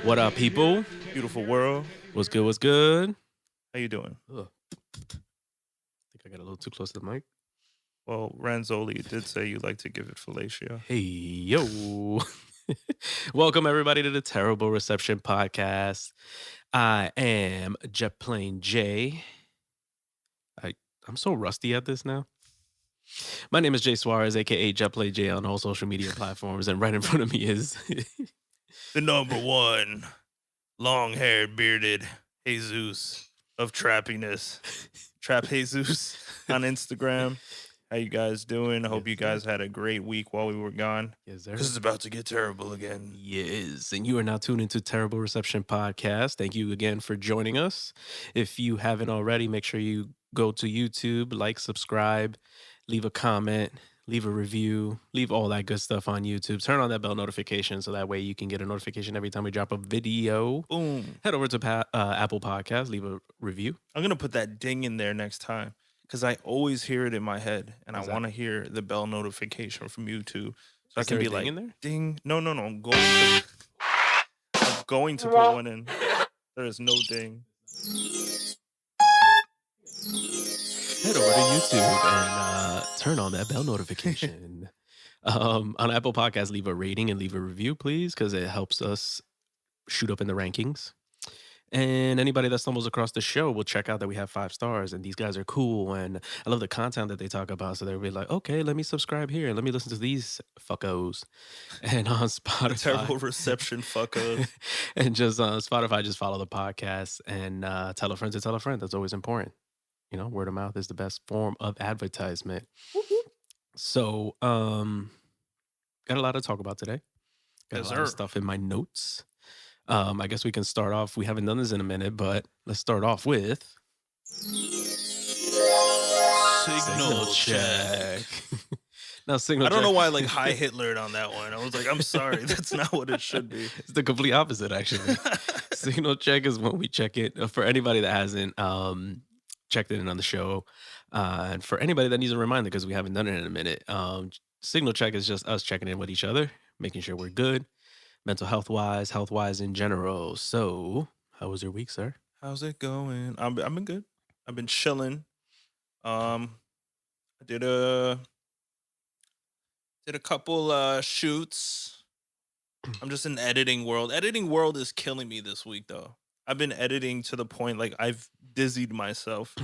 What up, people? Beautiful world. What's good? What's good? How you doing? Ugh. I think I got a little too close to the mic. Well, Ranzoli did say you like to give it fellatio. Hey, yo. Welcome, everybody, to the Terrible Reception Podcast. I am Jet Plane J. I'm so rusty at this now. My name is Jay Suarez, a.k.a. Jet Plane J on all social media platforms, and right in front of me is... The number one long-haired, bearded Jesus of trappiness. Trap Jesus on Instagram. How you guys doing? I hope you guys had a great week while we were gone. Yes, sir. Because it's about to get terrible again. Yes, and you are now tuned into Terrible Reception Podcast. Thank you again for joining us. If you haven't already, make sure you go to YouTube, like, subscribe, leave a comment, leave a review, leave all that good stuff on YouTube. Turn on that bell notification so that way you can get a notification every time we drop a video. Boom. Head over to Apple Podcasts, leave a review. I'm going to put that ding in there next time because I always hear it in my head and I want to hear the bell notification from YouTube. So I can be like, in there? Ding. No. I'm going to put one in. There is no ding. Head over to YouTube and turn on that bell notification. On Apple Podcasts, leave a rating and leave a review, please, because it helps us shoot up in the rankings. And anybody that stumbles across the show will check out that we have 5 stars, and these guys are cool, and I love the content that they talk about. So they'll be like, okay, let me subscribe here, let me listen to these fuckos. And on Spotify, The terrible reception fuckos. And just on Spotify, just follow the podcast and tell a friend to tell a friend. That's always important. You know, word of mouth is the best form of advertisement. So, got a lot to talk about today. Got a lot of stuff in my notes. I guess we can start off. We haven't done this in a minute, but let's start off with signal check. Now, signal check. I don't know why like high Hitlered on that one. I was like, I'm sorry, that's not what it should be. It's the complete opposite, actually. Signal check is when we check it. For anybody that hasn't checked it in on the show, and for anybody that needs a reminder because we haven't done it in a minute, signal check is just us checking in with each other, making sure we're good. Mental health-wise in general. So, how was your week, sir? How's it going? I've been good. I've been chilling. I did a couple shoots. I'm just in editing world. Editing world is killing me this week, though. I've been editing to the point like I've dizzied myself.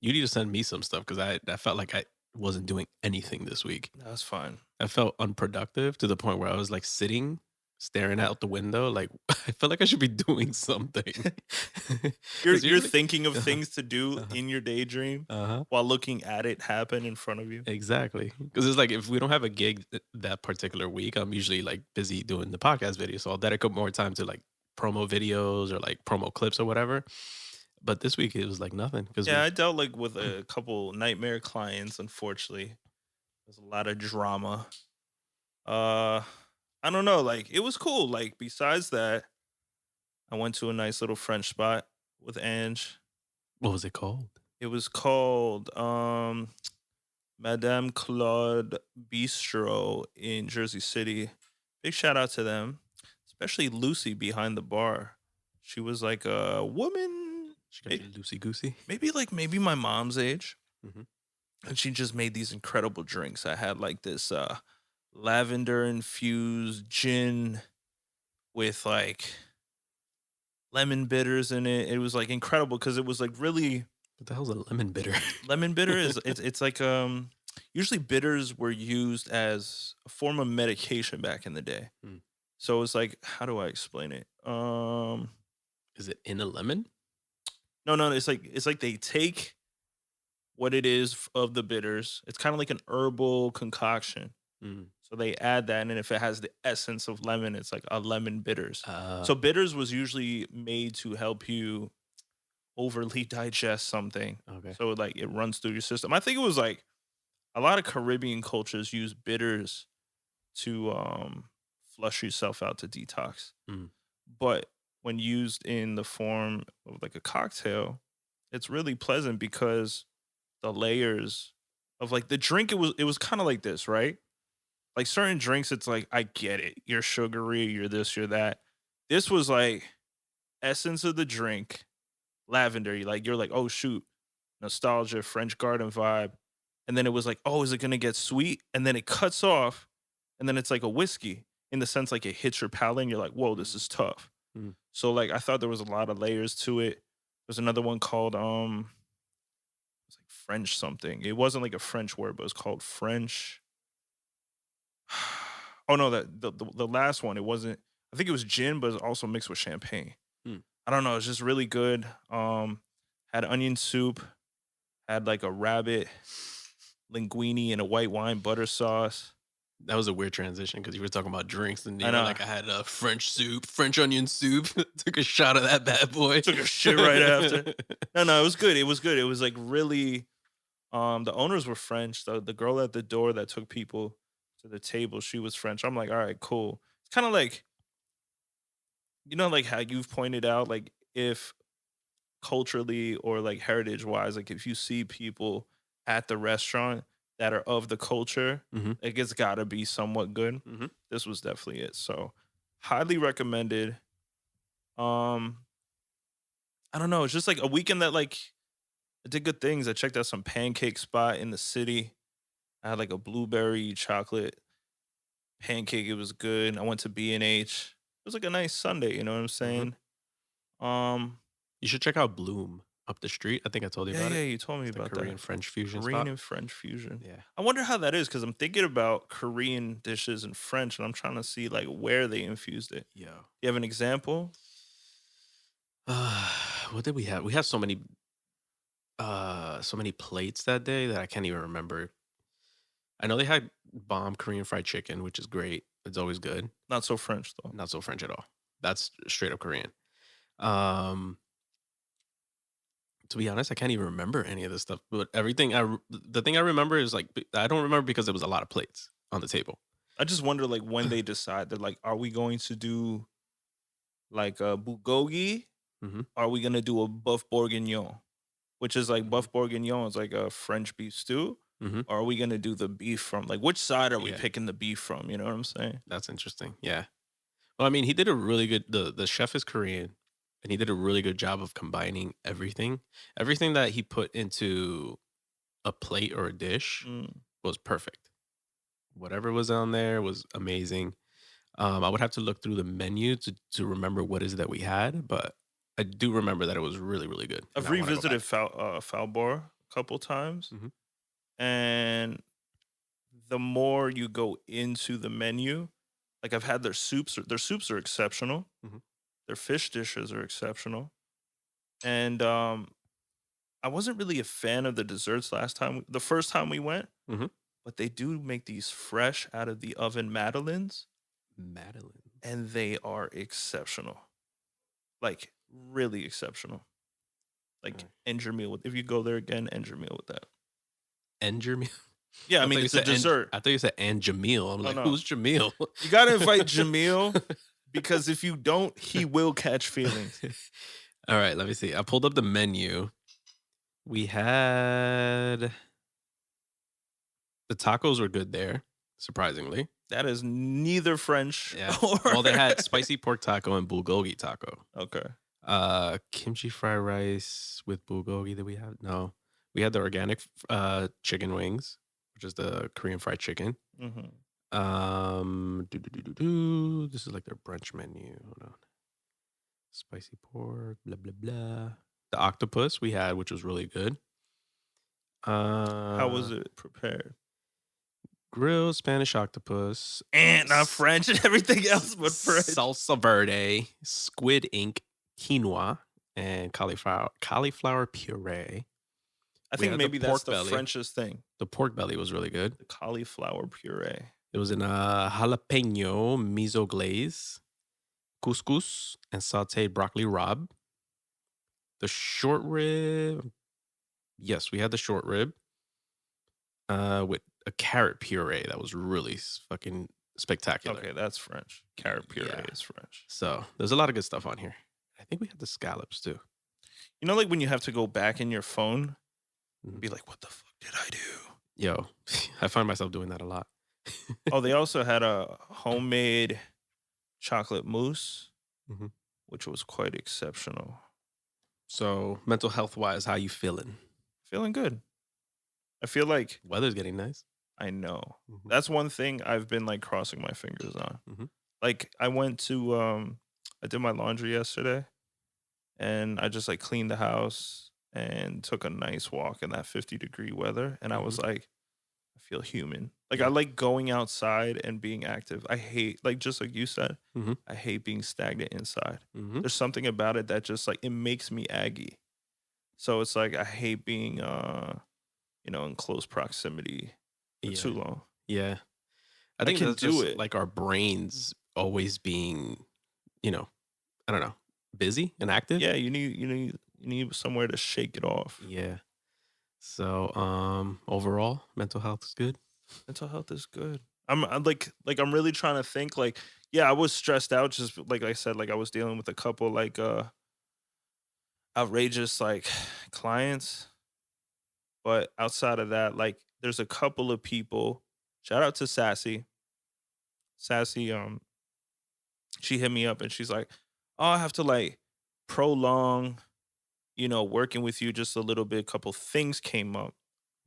You need to send me some stuff because I felt like I wasn't doing anything this week. That's fine. I felt unproductive to the point where I was like sitting, staring out the window, like I felt like I should be doing something. You're thinking of things to do in your daydream while looking at it happen in front of you. Exactly. Because it's like if we don't have a gig that particular week, I'm usually like busy doing the podcast video. So I'll dedicate more time to like promo videos or like promo clips or whatever. But this week it was like nothing. Yeah, I dealt like with a couple nightmare clients, unfortunately. There's a lot of drama. I don't know, like it was cool. Like besides that, I went to a nice little French spot with Ange. What was it called? It was called Madame Claude Bistro in Jersey City. Big shout out to them, especially Lucy behind the bar. She was like a woman. She got you loosey goosey. Maybe my mom's age. Mm-hmm. And she just made these incredible drinks. I had like this lavender infused gin with like lemon bitters in it. It was like incredible because it was like really. What the hell's a lemon bitter? Lemon bitter is it's like usually bitters were used as a form of medication back in the day. So it's like, how do I explain it? Is it in a lemon? No. It's like they take what it is of the bitters. It's kind of like an herbal concoction. So they add that, and if it has the essence of lemon, it's like a lemon bitters. So bitters was usually made to help you overly digest something. Okay. So like it runs through your system. I think it was like a lot of Caribbean cultures use bitters to flush yourself out to detox. But when used in the form of like a cocktail, it's really pleasant because the layers of like the drink, it was kind of like this, right? Like certain drinks, it's like, I get it. You're sugary, you're this, you're that. This was like essence of the drink, lavender. You're like, oh shoot, nostalgia, French Garden vibe. And then it was like, oh, is it gonna get sweet? And then it cuts off, and then it's like a whiskey in the sense like it hits your palate, and you're like, whoa, this is tough. Mm. So like I thought there was a lot of layers to it. There's another one called it's like French something. It wasn't like a French word, but it was called French. Oh no, that the last one, it wasn't. I think it was gin, but it's also mixed with champagne. Mm. I don't know. It's just really good. Had onion soup, had like a rabbit linguine and a white wine butter sauce. That was a weird transition because you were talking about drinks, and you I know, know. like I had a French soup, French onion soup. Took a shot of that bad boy. Took a shit right after. No, it was good. It was good. It was like really. The owners were French. The girl at the door that took people to the table, she was French. I'm like, all right, cool. It's kind of like, you know, like how you've pointed out, like if culturally or like heritage wise, like if you see people at the restaurant that are of the culture, Mhm. like it's got to be somewhat good. Mhm. This was definitely it. So highly recommended. I don't know. It's just like a weekend that like I did good things. I checked out some pancake spot in the city. I had like a blueberry chocolate pancake. It was good. I went to B&H. It was like a nice Sunday. You know what I'm saying? Um, You should check out Bloom up the street. I think I told you yeah, about yeah. it. You told me It's the about Korean that. French fusion Korean spot. and French fusion. Yeah. I wonder how that is because I'm thinking about Korean dishes and French, and I'm trying to see like where they infused it. Yo. You have an example? What did we have? We had so many plates that day that I can't even remember. I know they had bomb Korean fried chicken, which is great. It's always good. Not so French though. Not so French at all. That's straight up Korean. Um to be honest, I can't even remember any of this stuff. But the thing I remember is like I don't remember because there was a lot of plates on the table. I just wonder like when they decide they're like, are we going to do like a bulgogi? Mm-hmm. Are we gonna do a buff bourguignon? Which is like buff bourguignon is like a French beef stew. Mm-hmm. Or are we gonna do the beef from? Like, which side are we Yeah. picking the beef from? You know what I'm saying? That's interesting. Yeah. Well, I mean, he did a really good. The chef is Korean, and he did a really good job of combining everything. Everything that he put into a plate or a dish was perfect. Whatever was on there was amazing. I would have to look through the menu to remember what is it that we had, but I do remember that it was really, really good. I've and I wanna go revisited back. Falbar a couple times, Mhm. and the more you go into the menu, like I've had their soups. Their soups are exceptional. Mhm. Their fish dishes are exceptional, and I wasn't really a fan of the desserts the first time we went, Mhm. but they do make these fresh out of the oven madeleines, Madeline. and they are exceptional. Like really exceptional. Like Alright. end your meal with if you go there again, end your meal with that. And Jamil. Yeah, I thought mean you it's a said dessert. I thought you said and Jamil. I'm like, no. who's Jamil? You gotta invite Jamil because if you don't, he will catch feelings. All right, let me see. I pulled up the menu. We had the tacos were good there, surprisingly. That is neither French Yeah. or Well, they had spicy pork taco and bulgogi taco. Okay. Kimchi fried rice with bulgogi that we have. No, we had the organic chicken wings, which is the Korean fried chicken. Mm-hmm. This is like their brunch menu. Hold on. Spicy pork, blah blah blah. The octopus we had, which was really good. How was it prepared? Grilled Spanish octopus, And not French and everything else but French. salsa verde, squid ink, quinoa, and cauliflower puree. I We think had the maybe that's pork the belly. Frenchest thing. The pork belly was really good. The cauliflower puree. It was in a jalapeno miso glaze, couscous, and sauteed broccoli rabe. The short rib. Yes, we had the short rib. With a carrot puree that was really fucking spectacular. Okay, that's French. Carrot puree Yeah. is French. So there's a lot of good stuff on here. I think we had the scallops too. You know, like when you have to go back in your phone Mhm. and be like, what the fuck did I do? Yo, I find myself doing that a lot. Oh, they also had a homemade chocolate mousse, Mhm. which was quite exceptional. So mental health wise, how you feeling? Feeling good. I feel like Weather's getting nice. I know. Mhm. That's one thing I've been like crossing my fingers on. Mhm. Like I did my laundry yesterday and I just like cleaned the house and took a nice walk in that 50-degree weather and I was Mhm. like I feel human. Like I Yeah. like going outside and being active. I hate like just like you said, Mhm. I hate being stagnant inside. Mhm. There's something about it that just like it makes me aggy. So it's like I hate being in close proximity for Yeah. too long. Yeah. I I think can that's do just it. like our brains always being, you know, I don't know, busy and active. Yeah, you need somewhere to shake it off. Yeah. So, overall, mental health is good. Mental health is good. I'm like I'm really trying to think like yeah, I was stressed out just like I said like I was dealing with a couple like outrageous like clients, but outside of that like there's a couple of people. Shout out to Sassy. Sassy she hit me up and she's like, "Oh, I have to like prolong, working with you just a little bit. Couple things came up,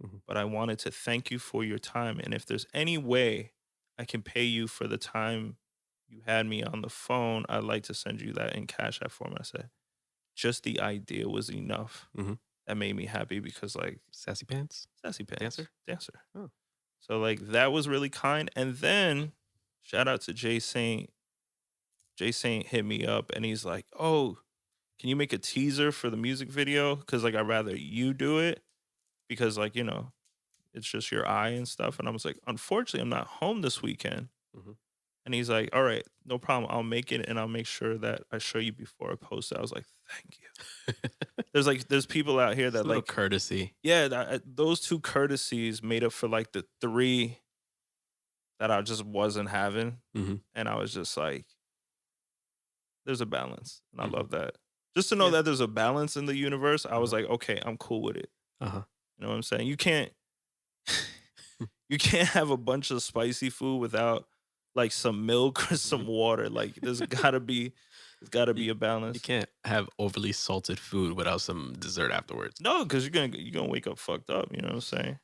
Mhm. but I wanted to thank you for your time. And if there's any way I can pay you for the time you had me on the phone, I'd like to send you that in Cash App form." I said, just the idea was enough. Mhm. That made me happy because like Sassy pants. Sassy Pants, Dancer? dancer. Oh. So like that was really kind. And then shout out to Jay Saint. Jay Saint hit me up and he's like, "Oh, can you make a teaser for the music video? Because like I'd rather you do it because like it's just your eye and stuff." And I was like, "Unfortunately, I'm not home this weekend." Mhm. And he's like, "All right, no problem. I'll make it and I'll make sure that I show you before I post it." I was like, "Thank you." There's people out here Just that a little like courtesy. yeah, those two courtesies made up for like the three that I just wasn't having, Mhm. and I was just like, "There's a balance," and I Mhm. love that. Just to know Yeah. that there's a balance in the universe, I was Uh-huh. like, "Okay, I'm cool with it." Uh-huh. You know what I'm saying? You can't you can't have a bunch of spicy food without like some milk or some Mhm. water. Like there's gotta be You a you balance. can't have overly salted food without some dessert afterwards. No, because you're gonna wake up fucked up. You know what I'm saying?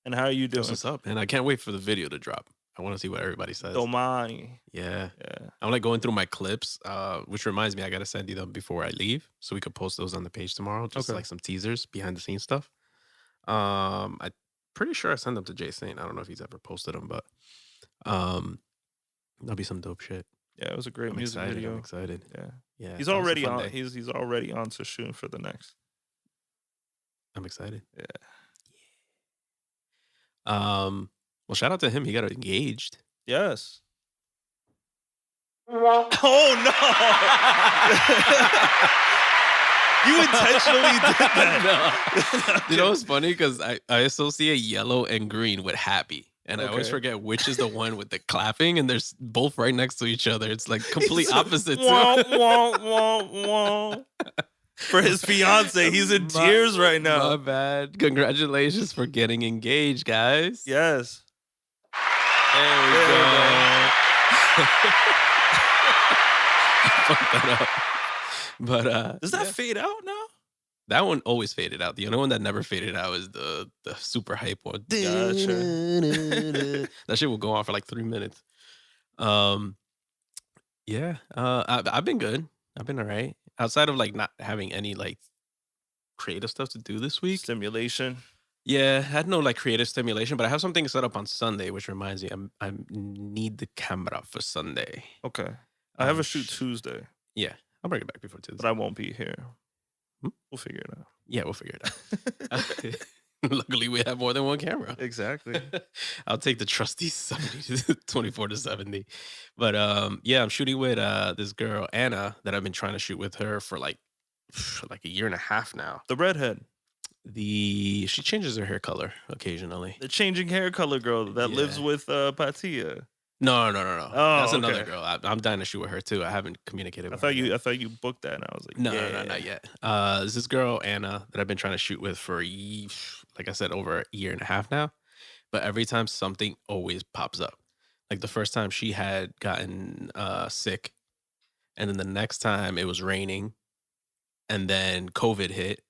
And how are you That's doing? what's up, man. I can't wait for the video to drop. I wanna see what everybody says. Domani. Yeah. Yeah. I'm, like, going through my clips, which reminds me I gotta send you them before I leave so we could post those on the page tomorrow, just, Okay. like, some teasers, behind the scenes stuff. I pretty sure I sent them to Jay Saint. I don't know if he's ever posted them, but, um, that'll be some dope shit. Yeah, it was a great I'm music excited, I'm video. excited. Yeah. Yeah, He's that was a already fun on day. he's already on to shooting for the next. I'm excited. Yeah. Well, shout out to him, he got engaged. Yes. Oh no. You intentionally did that. No. You know what's funny? Because I associate yellow and green with happy, and I always Okay. forget which is the one with the clapping, and they're both right next to each other. It's like complete He's opposite wah, too. wah, wah, wah. For his fiance, he's in My tears right my now. bad. Congratulations for getting engaged, guys. Yes. There we There we go. go. Fucked that up. But Does that yeah. fade out now? That one always faded out. The only one that never faded out is the super hype one. Gotcha. That shit will go on for like 3 minutes. Um, yeah, I've been good. I've been all right. Outside of like not having any like creative stuff to do this week. Stimulation. Yeah, I had no like creative stimulation, but I have something set up on Sunday, which reminds me, I need the camera for Sunday. Okay. I have a Sh- shoot Tuesday, Yeah, I'll bring it back before but Tuesday. I won't be here. Hmm? We'll figure it out. Yeah, we'll figure it out. Luckily, we have more than one camera. Exactly. I'll take the trusty 70 to 24 to 70. But yeah, I'm shooting with this girl, Anna, that I've been trying to shoot with her for like a year and a half now. The redhead, She changes her hair color occasionally. the changing hair color girl that lives Yeah. with Patia. No. Oh, That's another okay. girl. I'm dying to shoot with her too. I haven't communicated I with her thought yet. I thought you booked that, and I was like, No, yeah, not yet. There's this girl, Anna, that I've been trying to shoot with for, like I said, over a year and a half now. but every time something always pops up. Like the first time she had gotten sick, and then the next time it was raining, and then COVID hit,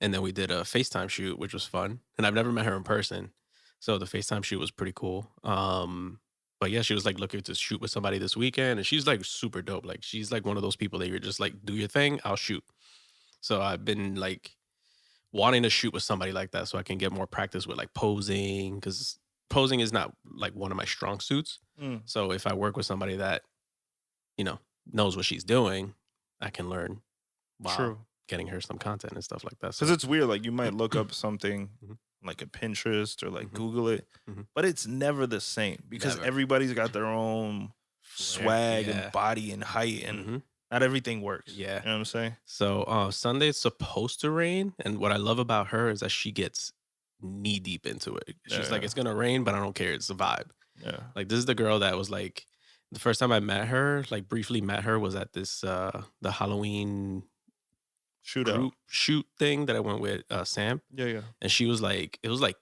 and then we did a FaceTime shoot, which was fun. And I've never met her in person, so the FaceTime shoot was pretty cool. But yeah, she was like looking to shoot with somebody this weekend, and she's like super dope. Like she's like one of those people that you're just like, do your thing, I'll shoot. So I've been like wanting to shoot with somebody like that so I can get more practice with like posing because posing is not like one of my strong suits. Mm, So if I work with somebody that, you know, knows what she's doing, I can learn while true. getting her some content and stuff like that. Because So it's weird. Like you might look up something Mhm, like a Pinterest or like mhm, Google it, mhm. but it's never the same because Never. everybody's got their own Flair. swag and Yeah. body and height, and Mhm. not everything works. Yeah. You know what I'm saying? So Sunday's supposed to rain, and what I love about her is that she gets knee deep into it. She's like, Yeah, "It's gonna rain, but I don't care. It's a vibe." yeah. Like this is the girl that was like, the first time I met her, like briefly met her, was at this the Halloween Shootout. group shoot thing that I went with Sam, Yeah, yeah. and she was like, it was like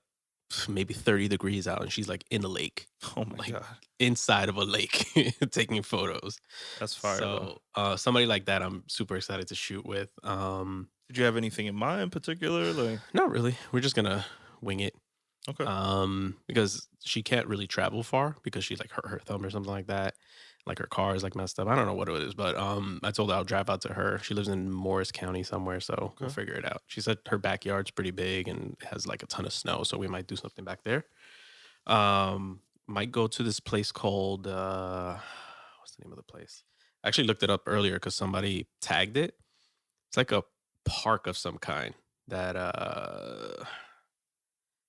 maybe 30 degrees out, and she's like in a lake, Oh my like god, inside of a lake, taking photos. that's fire though. So somebody like that, I'm super excited to shoot with. Did you have anything in mind in particular? Like, Not really. We're just gonna wing it. okay, Because she can't really travel far because she like hurt her thumb or something like that. Like her car is like messed up. I don't know what it is, but I told her I'll drive out to her. She lives in Morris County somewhere, so we'll okay. figure it out. She said her backyard's pretty big and has like a ton of snow, so we might do something back there. Might go to this place called what's the name of the place? I actually looked it up earlier because somebody tagged it. It's like a park of some kind that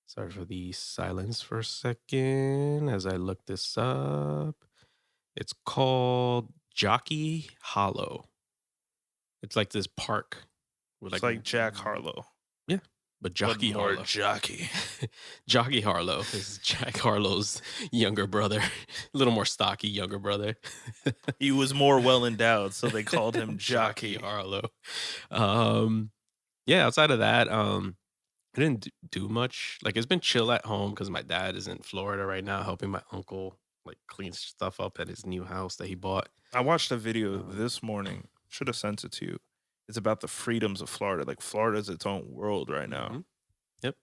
sorry for the silence for a second as I look this up. It's called Jockey Hollow. It's like this park with It's like like Jack Harlow, yeah, but Jockey more Harlow. jockey. Jockey Harlow is Jack Harlow's younger brother, a little more stocky younger brother. He was more well endowed, so they called him Jockey jockey. Harlow. Um, yeah, outside of that, I didn't do much. Like it's been chill at home because my dad is in Florida right now, helping my uncle like clean stuff up at his new house that he bought. I watched a video Um, this morning. Should have sent it to you. It's about the freedoms of Florida. Like Florida's its own world right now. mhm, Yep.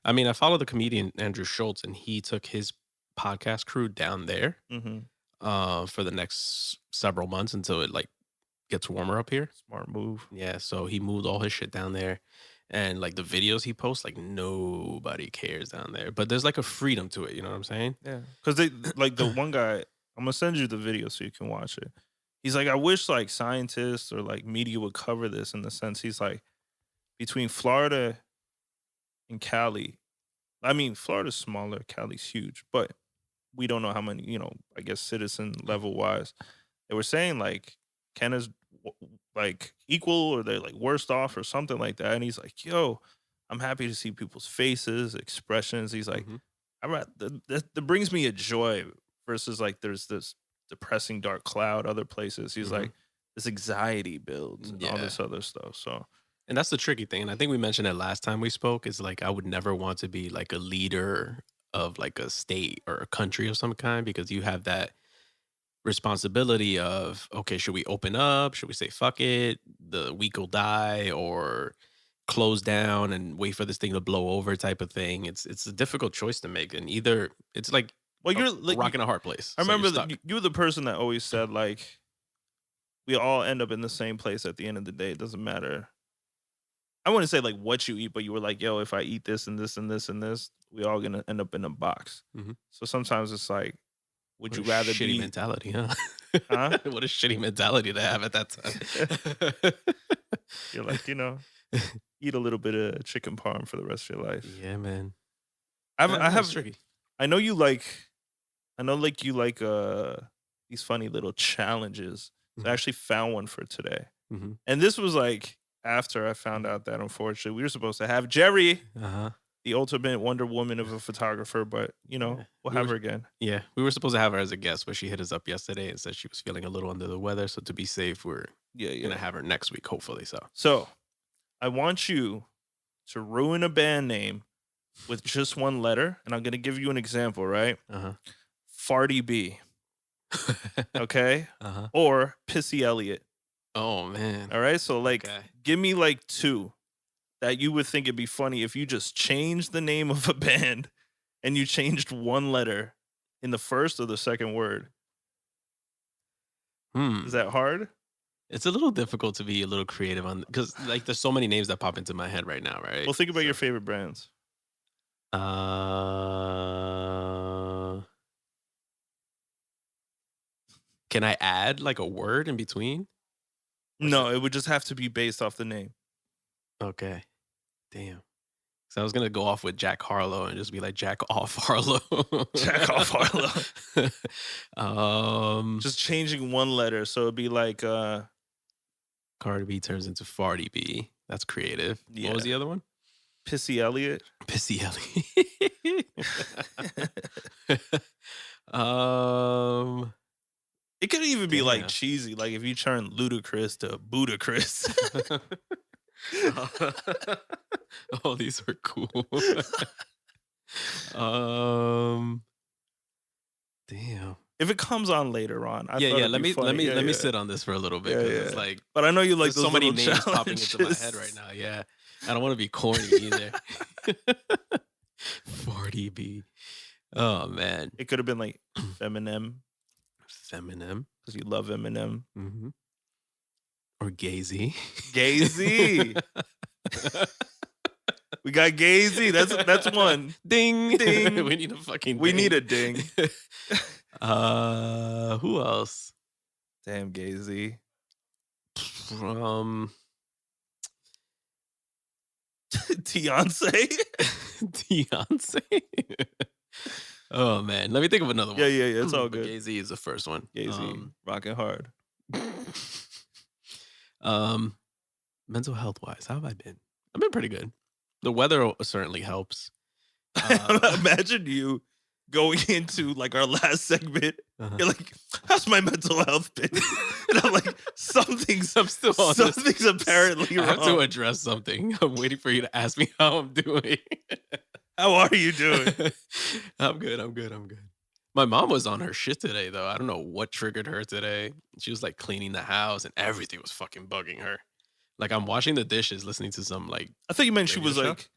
I mean, I follow the comedian Andrew Schultz, and he took his podcast crew down there Mm-hmm. for the next several months until it like gets warmer up here. Smart move. Yeah, so he moved all his shit down there. And like the videos he posts, like nobody cares down there. But there's like a freedom to it, you know what I'm saying? Yeah, because they like the one guy. I'm gonna send you the video so you can watch it. He's like, I wish like scientists or like media would cover this in the sense he's like between Florida and Cali. I mean, Florida's smaller, Cali's huge, but we don't know how many, I guess citizen level wise. They were saying like Canada's like equal or they're like worst off or something like that. And he's like, yo, I'm happy to see people's faces, expressions. He's like, Mhm. that brings me a joy versus like there's this depressing dark cloud other places. He's Mhm. like, this anxiety builds and all Yeah. this other stuff. So And that's the tricky thing. And I think we mentioned it last time we spoke is like I would never want to be like a leader of like a state or a country of some kind because you have that responsibility of okay, should we open up? Should we say fuck it? The week will die or close down and wait for this thing to blow over type of thing. It's a difficult choice to make. And either it's like well, a you're like rock and a hard place. I So you're remember that stuck. you were the person that always said like we all end up in the same place at the end of the day. It doesn't matter. I wouldn't say like what you eat, but you were like, yo, if I eat this and this and this and this, we all gonna end up in a box. Mhm. So sometimes it's like, would What you a rather shitty be mentality, huh? Huh? What a shitty mentality to have at that time. You're like, eat a little bit of chicken parm for the rest of your life. Yeah, man. I It's have tricky. I know you like you like these funny little challenges. So I Mhm. actually found one for today. Mhm. And this was like after I found out that unfortunately we were supposed to have Jerry, Uh-huh. the ultimate Wonder Woman of a photographer, but Yeah. we'll We have were her again. Yeah, we were supposed to have her as a guest, but she hit us up yesterday and said she was feeling a little under the weather. So to be safe, we're Yeah, gonna yeah. have her next week, hopefully. So So I want you to ruin a band name with just one letter, and I'm gonna give you an example, right? Farty B. Okay. Or Pissy Elliot. Oh man. All right. So like, give me like two that you would think it'd be funny if you just changed the name of a band and you changed one letter in the first or the second word. Is that hard? It's a little difficult to be a little creative on, because like there's so many names that pop into my head right now, right? Well, think about your favorite brands. Can I add like a word in between? No, it would just have to be based off the name. Okay. Damn. So I was gonna go off with Jack Harlow and just be like Jack off Harlow. Jack off Harlow. Just changing one letter, so it'd be like Cardi B turns into Farty B. That's creative. Yeah. What was the other one? Pissy Elliot. Pissy Elliot. It could even be like cheesy, like if you turn ludicrous to Budacris. Oh, these are cool. Damn. If it comes on later on, let me sit on this for a little bit. It's like, but I know you like so many names popping into my head right now. Yeah, I don't want to be corny either. 40B. Oh man, it could have been like Feminem, because you love Eminem. Or Gazy. We got Gazy. That's one. Ding. Ding. We need a fucking We need a ding. Who else? Damn, Gazy. Beyonce. Oh man, let me think of another one. Yeah. It's all good. Gazy is the first one. Gazy, rocking hard. Mental health wise, how have I been? I've been pretty good. The weather certainly helps. Imagine you going into like our last segment. You're like, how's my mental health been? And I'm like, something's apparently wrong. I have to address something. I'm waiting for you to ask me how I'm doing. How are you doing? I'm good. My mom was on her shit today, though. I don't know what triggered her today. She was like cleaning the house and everything was fucking bugging her. Like I'm washing the dishes, listening to some like. I thought you meant she was like.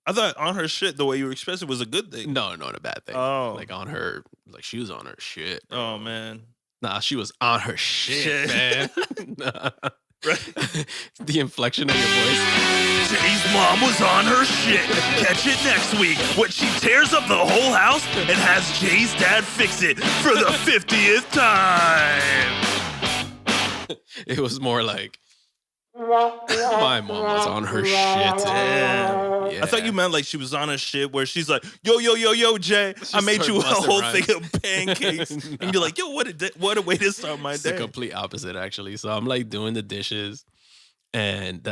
I thought on her shit, the way you expressed it was a good thing. No, a bad thing. Oh, like on her, like she was on her shit. Bro. Oh man. Nah, she was on her shit. Man. Nah. Right? The inflection of your voice. Jay's mom was on her shit. Catch it next week when she tears up the whole house and has Jay's dad fix it for the 50th time. It was more like my mom was on her shit. Damn. Yeah. I thought you meant like she was on her shit where she's like, yo, Jay, I made you a whole thing of pancakes. No. And you're like, yo, what a way to start my day. It's the complete opposite, actually. So I'm like doing the dishes. And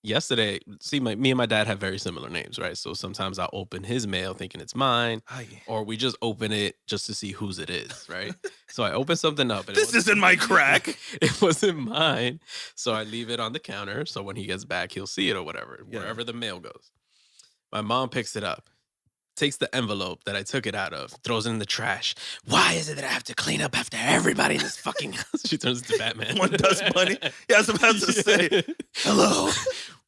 yesterday, see, me and my dad have very similar names, right? So sometimes I'll open his mail thinking it's mine, or we just open it just to see whose it is, right? So I open something up. And this isn't my crack. It wasn't mine. So I leave it on the counter. So when he gets back, he'll see it or whatever, wherever the mail goes. My mom picks it up, takes the envelope that I took it out of, throws it in the trash. Why is it that I have to clean up after everybody in this fucking house? She turns into Batman. One does money. Yeah, I was about to say, hello.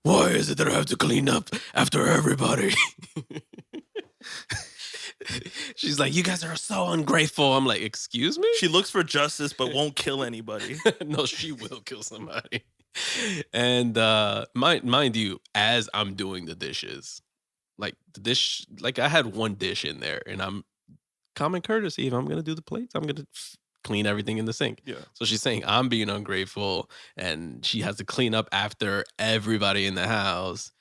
Why is it that I have to clean up after everybody? She's like, you guys are so ungrateful. I'm like, excuse me? She looks for justice but won't kill anybody. No, she will kill somebody. And mind you, as I'm doing the dishes, like I had one dish in there, and I'm common courtesy. If I'm gonna do the plates, I'm gonna clean everything in the sink. Yeah. So she's saying I'm being ungrateful, and she has to clean up after everybody in the house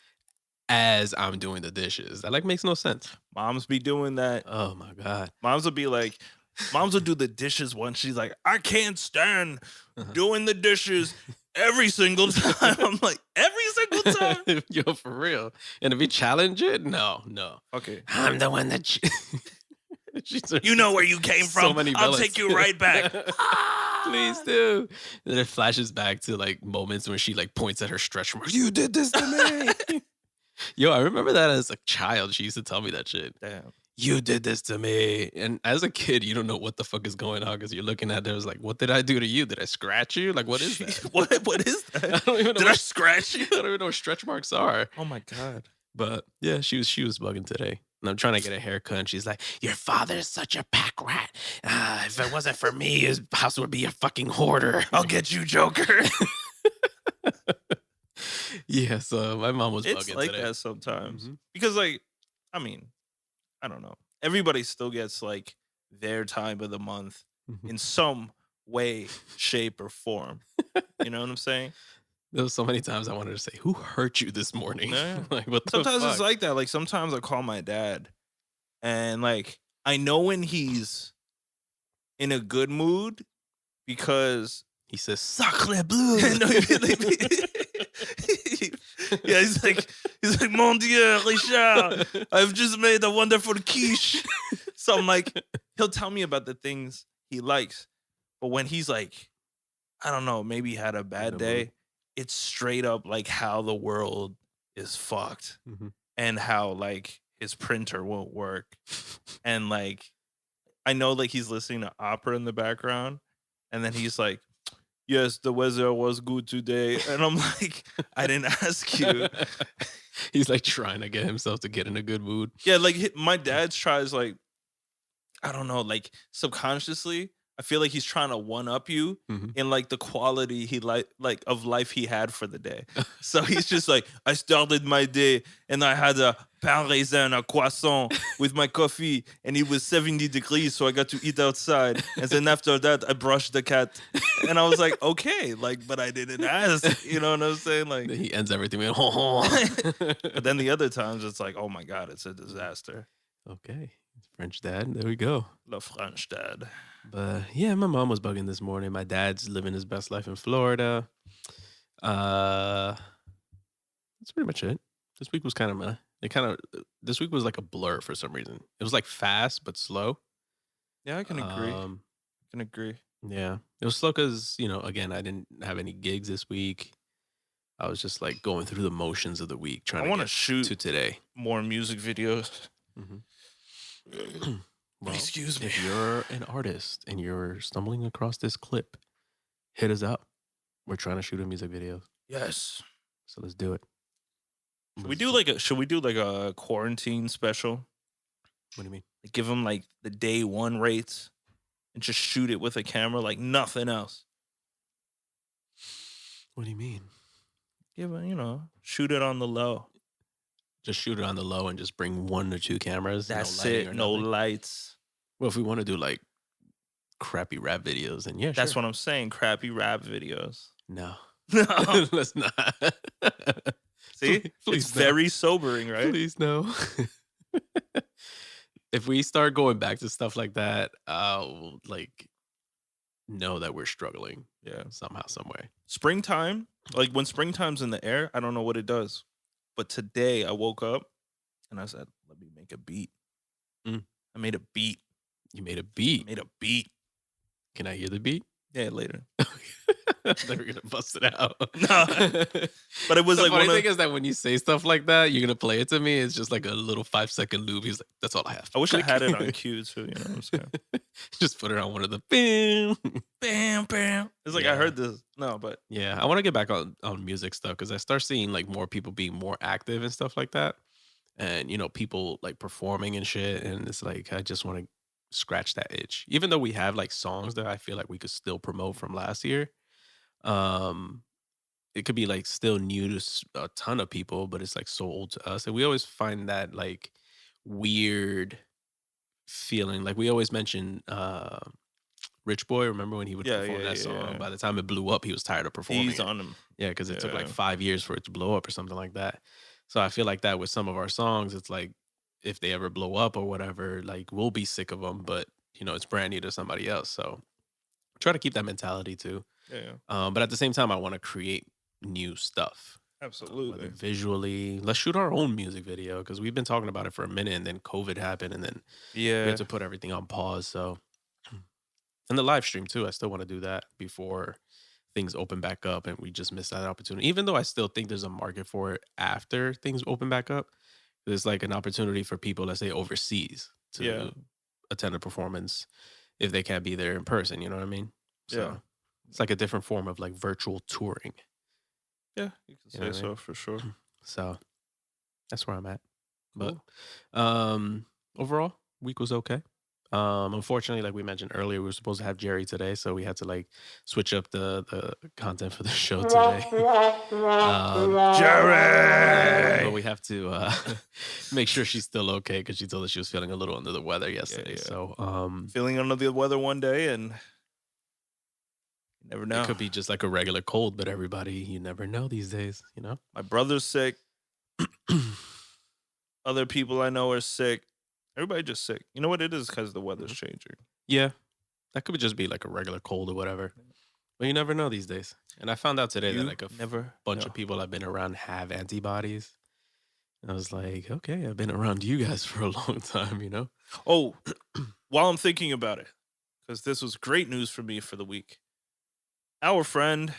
as I'm doing the dishes. That like makes no sense. Moms be doing that. Oh my God. Moms will do the dishes once. She's like, I can't stand doing the dishes every single time. I'm like, every single time? Yo, for real. And if we challenge it, no. Okay. I'm the one that you know where you came from. I'll take you right back. Please do. Then it flashes back to like moments when she like points at her stretch marks. You did this to me. Yo, I remember that as a child. She used to tell me that shit. Damn. You did this to me. And as a kid, you don't know what the fuck is going on because you're looking at it. It was like, what did I do to you? Did I scratch you? Like, what is that? What is I that? don't even know. Did I scratch you? I don't even know what stretch marks are. Oh my God. But yeah, she was bugging today. And I'm trying to get a haircut. And she's like, your father is such a pack rat. If it wasn't for me, his house would be a fucking hoarder. I'll get you, Joker. Yeah, so my mom was It's bugging like today. that sometimes. Mhm. Because like, I mean, I don't know. Everybody still gets like their time of the month Mhm. in some way, shape, or form. You know what I'm saying? There was so many times I wanted to say, who hurt you this morning? Yeah. Like, what the Sometimes fuck? it's like that. Like sometimes I call my dad and like I know when he's in a good mood because He says, Sacre bleu. no, yeah, he's like, Mon Dieu, Richard, I've just made a wonderful quiche. So I'm like, he'll tell me about the things he likes. But when he's like, I don't know, maybe he had a bad day, it's straight up like how the world is fucked Mhm. and how like his printer won't work. And like, I know like he's listening to opera in the background. And then he's like, yes, the weather was good today. And I'm like, I didn't ask you. He's like trying to get himself to get in a good mood. Yeah, like my dad tries like, I don't know, like subconsciously, I feel like he's trying to one up you Mhm. in like the quality he like of life he had for the day. So he's just like, I started my day and I had a pain raisin, a croissant with my coffee, and it was 70 degrees, so I got to eat outside. And then after that, I brushed the cat. And I was like, okay, like, but I didn't ask. You know what I'm saying? Like, Then he ends everything with, ho. but then the other times it's like, oh my God, it's a disaster. Okay. French dad. There we go. The French dad. But yeah, my mom was bugging this morning. My dad's living his best life in Florida. That's pretty much it. This week was kind of this week was like a blur for some reason. It was like fast but slow. Yeah, I can agree. I can agree. Yeah. It was slow because, again, I didn't have any gigs this week. I was just like going through the motions of the week trying I to want to get shoot to today. more music videos. Well, Excuse me. if you're an artist and you're stumbling across this clip, hit us up. We're trying to shoot a music video. Yes. So let's do it. Should we do like a quarantine special? What do you mean? Like give them like the day one rates and just shoot it with a camera like nothing else. What do you mean? Give it, shoot it on the low. Just shoot it on the low and just bring 1 or 2 cameras. That's no lighting it. or No nothing? lights. Well, if we want to do like crappy rap videos, then yeah, That's sure. what I'm saying. Crappy rap videos. No. No. Let's not. See? Please It's no. very sobering, right? Please no. If we start going back to stuff like that, I'll like know that we're struggling. Yeah. Somehow, some way. Springtime, like when springtime's in the air, I don't know what it does. But today I woke up and I said, let me make a beat. I made a beat. You made a beat. I made a beat. Can I hear the beat? Yeah, later. They were gonna bust it out. No. But it was the like funny thing is that when you say stuff like that, you're gonna play it to me. It's just like a little 5-second loop. He's like, "That's all I have." I wish Click. I had it on cue too. You know what I'm saying? Just put it on one of the bam, Bam, bam. It's like I heard this. No, but yeah, I want to get back on music stuff because I start seeing like more people being more active and stuff like that, and people like performing and shit. And it's like I just want to scratch that itch, even though we have like songs that I feel like we could still promote from last year. It could be like still new to a ton of people, but it's like so old to us. And we always find that like weird feeling. Like we always mention Rich Boy. Remember when he would perform that song? Yeah. By the time it blew up, he was tired of performing. he's on him. Yeah, because it took like Yeah. 5 years for it to blow up or something like that. So I feel like that with some of our songs, it's like if they ever blow up or whatever, like we'll be sick of them, but it's brand new to somebody else. So try to keep that mentality too. Yeah. But at the same time, I want to create new stuff. Absolutely. Whether visually, let's shoot our own music video because we've been talking about it for a minute, and then COVID happened, and then we Yeah. had to put everything on pause. So, and the live stream too, I still want to do that before things open back up and we just missed that opportunity. Even though I still think there's a market for it after things open back up, there's like an opportunity for people, let's say overseas, Yeah. to attend a performance if they can't be there in person. You know what I mean? So Yeah. it's like a different form of like virtual touring. Yeah, you can You know say what I mean? so for sure. So that's where I'm at. Cool. But overall, week was okay. Unfortunately, like we mentioned earlier, we were supposed to have Jerry today, so we had to like switch up the content for the show today. Yeah, Jerry! but we have to make sure she's still okay because she told us she was feeling a little under the weather yesterday. yeah. So Feeling under the weather one day, and you never know. it could be just like a regular cold, but everybody, you never know these days, you know? My brother's sick. Other people I know are sick. Everybody just sick. You know what it is? Because the weather's changing. Yeah, that could just be like a regular cold or whatever. But you never know these days. And I found out today that You like a never bunch know. of people I've been around have antibodies. And I was like, okay, I've been around you guys for a long time, you know? Oh, while I'm thinking about it, because this was great news for me for the week. Our friend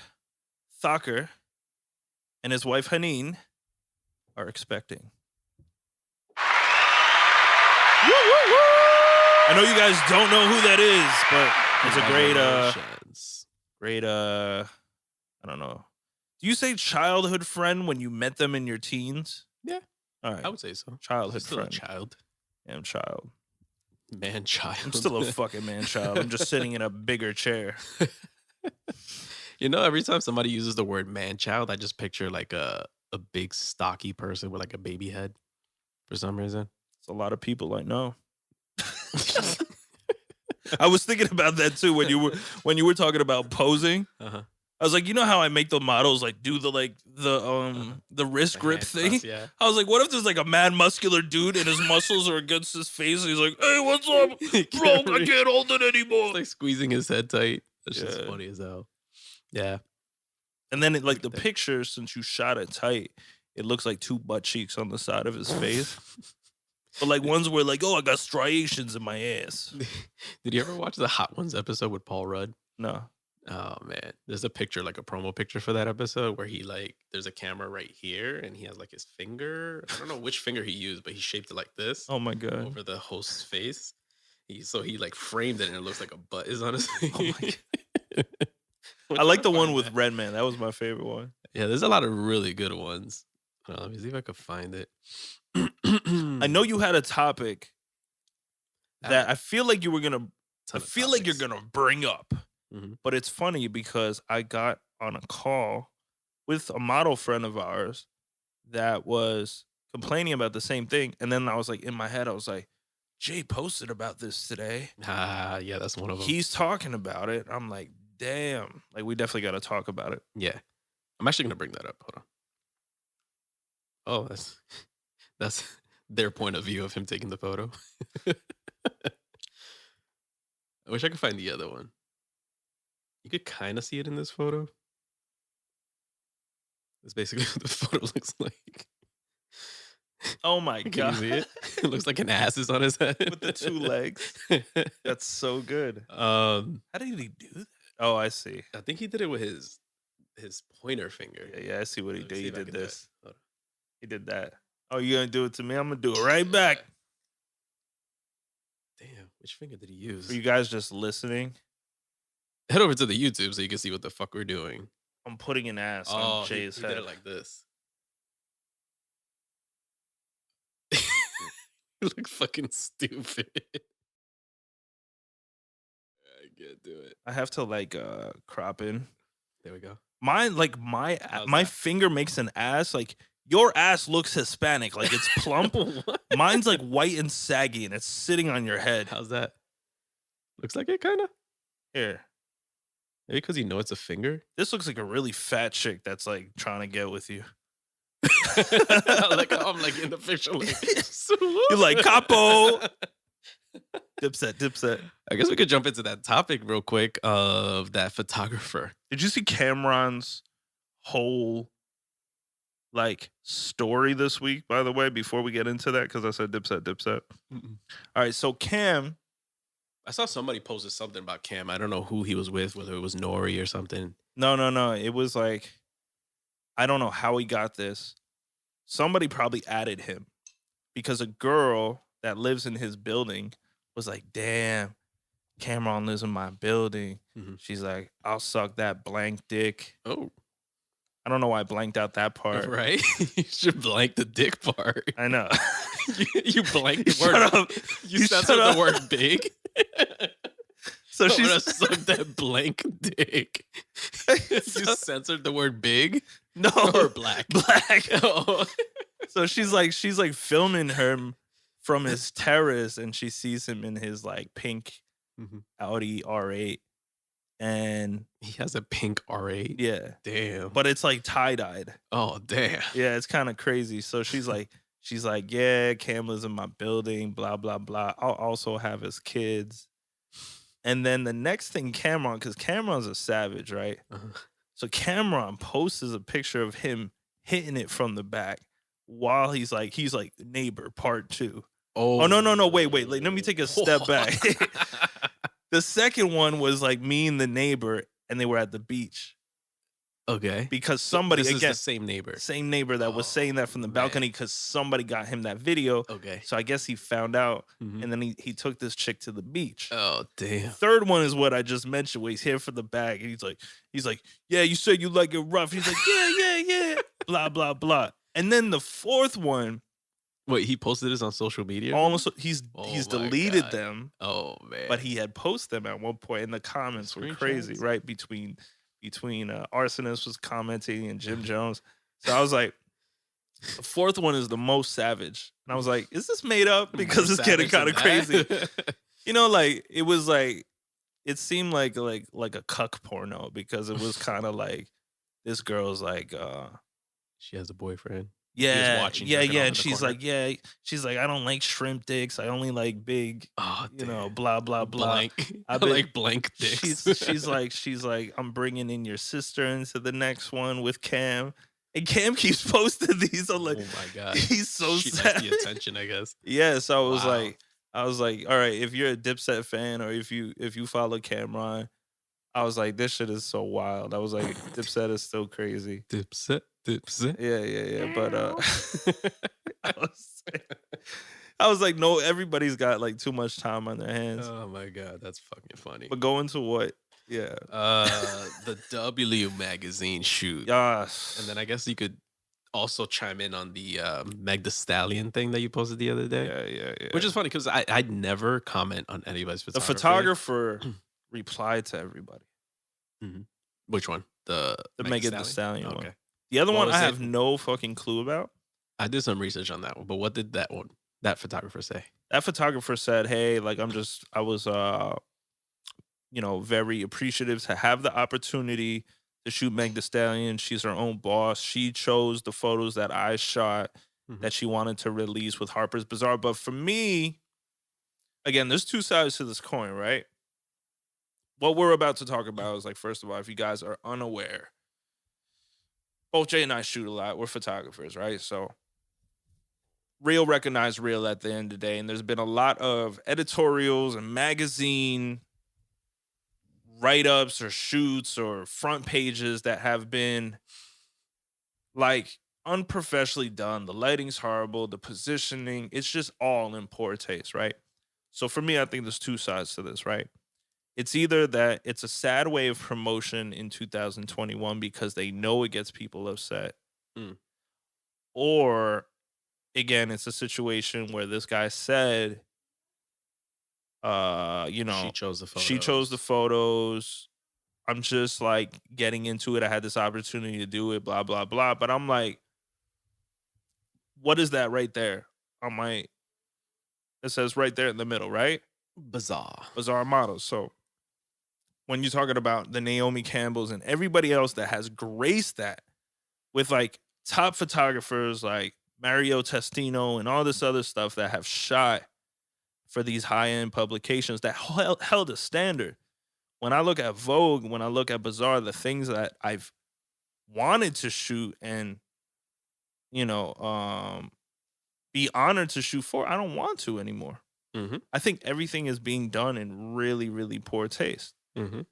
Thakur and his wife Haneen are expecting. I know you guys don't know who that is, but it's a great, I don't know. Do you say childhood friend when you met them in your teens? Yeah. All right. I would say so. Childhood Still friend. a child. Yeah, I'm child. Man child. I'm still a fucking man child. I'm just sitting in a bigger chair. You know, every time somebody uses the word man child, I just picture like a big stocky person with like a baby head for some reason. It's a lot of people I know. I was thinking about that too when you were talking about posing. Uh-huh. I was like, you know how I make the models like do the wrist The grip hand thing? cross, yeah. I was like, what if there's like a mad muscular dude and his muscles are against his face and he's like, hey, what's up? Bro, I can't hold it anymore. It's like squeezing his head tight. That's just Yeah. funny as hell. Yeah. And then like the picture, since you shot it tight, it looks like two butt cheeks on the side of his face. But like ones where like, oh, I got striations in my ass. Did you ever watch the Hot Ones episode with Paul Rudd? No. Oh man, there's a picture, like a promo picture for that episode where he like there's a camera right here and he has like his finger. I don't know which finger he used, but he shaped it like this. Oh my god. Over the host's face. He like framed it and it looks like a butt is on his face. Oh my god. I like the one with Redman. That was my favorite one. Yeah, there's a lot of really good ones. Let me see if I could find it. I know you had a topic that I feel like you were gonna. I feel like you're gonna bring up, but it's funny because I got on a call with a model friend of ours that was complaining about the same thing, and then I was like, in my head, I was like, Jay posted about this today. Yeah, that's one of them. He's talking about it. I'm like, damn, like we definitely got to talk about it. Yeah, I'm actually gonna bring that up. Hold on. Oh, that's their point of view of him taking the photo. I wish I could find the other one. You could kind of see it in this photo. That's basically what the photo looks like. Oh my Can god. you see it? It looks like an ass is on his head. With the two legs. That's so good. How did he do that? Oh, I see. I think he did it with his pointer finger. Yeah, I see what he did. He did do this. He did that. Oh, you gonna do it to me? I'm gonna do it right back. Damn, which finger did he use? For you guys just listening, head over to the YouTube so you can see what the fuck we're doing. I'm putting an ass on Jay's head. He did it like this. You look fucking stupid. I can't do it. I have to like crop in. There we go. Mine, like my finger makes an ass. Like your ass looks Hispanic, like it's plump. Mine's like white and saggy, and it's sitting on your head. How's that? Looks like it, kind of. Here, maybe because you know it's a finger. This looks like a really fat chick that's like trying to get with you. Like I'm like in the picture. Like, you're like capo. Dipset. I guess we could jump into that topic real quick of that photographer. Did you see Cameron's whole like story this week, by the way, before we get into that? Because I said dipset. Mm-mm. All right, so Cam I saw somebody posted something about Cam. I don't know who he was with, whether it was Nori or something. No. It was like, I don't know how he got this. Somebody probably added him because a girl that lives in his building was like, damn, Cameron lives in my building. She's like, I'll suck that blank dick. Oh. I don't know why I blanked out that part. Right? You should blank the dick part. I know. you blanked the Shut word. up. You censored the word big. So she's she's gonna suck that blank dick. You censored the word big? No. Or black? Black. Oh. So she's like filming him from his terrace, and she sees him in his like pink Audi R8. And he has a pink R8. Yeah. Damn. But it's like tie-dyed. Oh, damn. Yeah, it's kind of crazy. So she's like, yeah, Cam lives in my building, blah, blah, blah. I'll also have his kids. And then the next thing because Cameron's a savage, right? So Cameron posts a picture of him hitting it from the back while he's like neighbor part 2. Oh no, wait. Let me take a step back. The second one was like me and the neighbor, and they were at the beach. Okay. Because somebody, this again, is the same neighbor that was saying that from the balcony because somebody got him that video. Okay. So I guess he found out, and then he took this chick to the beach. Oh, damn. Third one is what I just mentioned, where he's here for the bag, and he's like, yeah, you said you like it rough. He's like, yeah, blah, blah, blah. And then the fourth one. Wait, he posted this on social media? Almost, he's deleted them. Oh, man. But he had posted them at one point, and the comments were crazy, right? Between Arsonist was commenting and Jim Jones. So I was like, the fourth one is the most savage. And I was like, is this made up? Because it's getting kind of crazy. You know, like, it was like, it seemed like a cuck porno, because it was kind of like, this girl's like, she has a boyfriend. Yeah, and she's like, I don't like shrimp dicks. I only like big, blah blah blah. Blank. I like blank dicks. She's like, I'm bringing in your sister into the next one with Cam, and Cam keeps posting these. I'm like, oh my god, he's so she sad. likes the attention, I guess. Yeah, so I was like, all right, if you're a Dipset fan or if you follow Cameron, I was like, this shit is so wild. I was like, Dipset is so crazy. Dipset. Yeah. But I was like, no, everybody's got like too much time on their hands. Oh my god, that's fucking funny. But go into what? Yeah. The W magazine shoot. Yes. And then I guess you could also chime in on the Meg Thee Stallion thing that you posted the other day. Yeah. Which is funny because I'd never comment on anybody's photography. The photographer replied to everybody. Which one? The Meg Thee Stallion okay. one. The other one I have no fucking clue about. I did some research on that one, but what did that photographer say? That photographer said, hey, like I was very appreciative to have the opportunity to shoot Meg Thee Stallion. She's her own boss. She chose the photos that I shot that she wanted to release with Harper's Bazaar. But for me, again, there's two sides to this coin, right? What we're about to talk about is, like, first of all, if you guys are unaware, both Jay and I shoot a lot. We're photographers, right? So real recognize real at the end of the day. And there's been a lot of editorials and magazine write-ups or shoots or front pages that have been like unprofessionally done. The lighting's horrible. The positioning, it's just all in poor taste, right? So for me, I think there's two sides to this, right? It's either that it's a sad way of promotion in 2021 because they know it gets people upset. Or, again, it's a situation where this guy said, she chose the photos. I'm just like getting into it. I had this opportunity to do it, blah, blah, blah. But I'm like, what is that right there? It says right there in the middle, right? Bazaar models. So when you're talking about the Naomi Campbells and everybody else that has graced that with like top photographers like Mario Testino and all this other stuff that have shot for these high-end publications that held a standard. When I look at Vogue, when I look at Bazaar, the things that I've wanted to shoot and, be honored to shoot for, I don't want to anymore. Mhm. I think everything is being done in really, really poor taste. Mhm.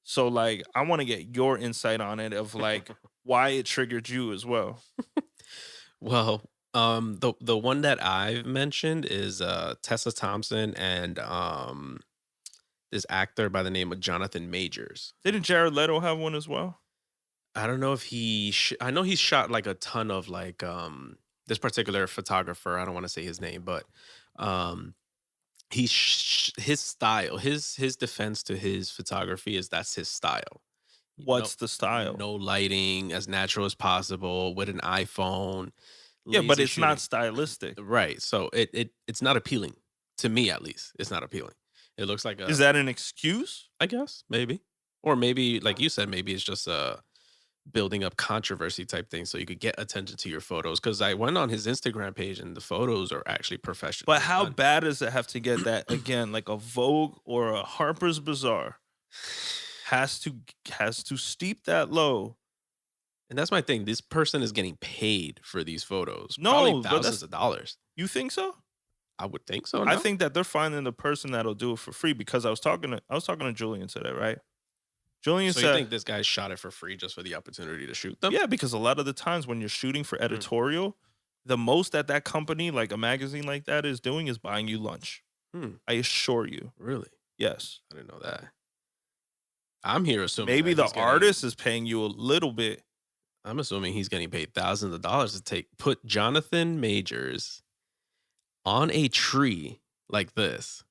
So, like, I wanna get your insight on it of, like, why it triggered you as well. Well, the one that I've mentioned is Tessa Thompson and this actor by the name of Jonathan Majors. Didn't Jared Leto have one as well? I don't know if I know he's shot like a ton of like this particular photographer, I don't want to say his name, but um his style, his defense to his photography is that's his style. No, What's the style? no lighting, as natural as possible with an iPhone, Yeah, but lazy it's not shooting. stylistic. Right. So it's not appealing to me, at least. It's not appealing. It looks like Is a, that an excuse? I guess, maybe. Or maybe like you said, maybe it's just a building up controversy type thing so you could get attention to your photos. Cause I went on his Instagram page and the photos are actually But professionally how done. bad does it have to get that, again, like a Vogue or a Harper's Bazaar has to steep that low? And that's my thing. This person is getting paid for these photos, probably No, but thousands that's of dollars. you think so? I would think so. I No. think that they're finding the person that'll do it for free because I was talking to Julian today, right? Julian So you said, think this guy shot it for free just for the opportunity to shoot them? yeah, because a lot of the times when you're shooting for Mm, editorial, the most that that company, like a magazine like that, is doing is buying you lunch. hmm, I assure you. really? Yes. I didn't know that. I'm here assuming Maybe that the he's getting artist is paying you a little bit. I'm assuming he's getting paid thousands of dollars to put Jonathan Majors on a tree like this.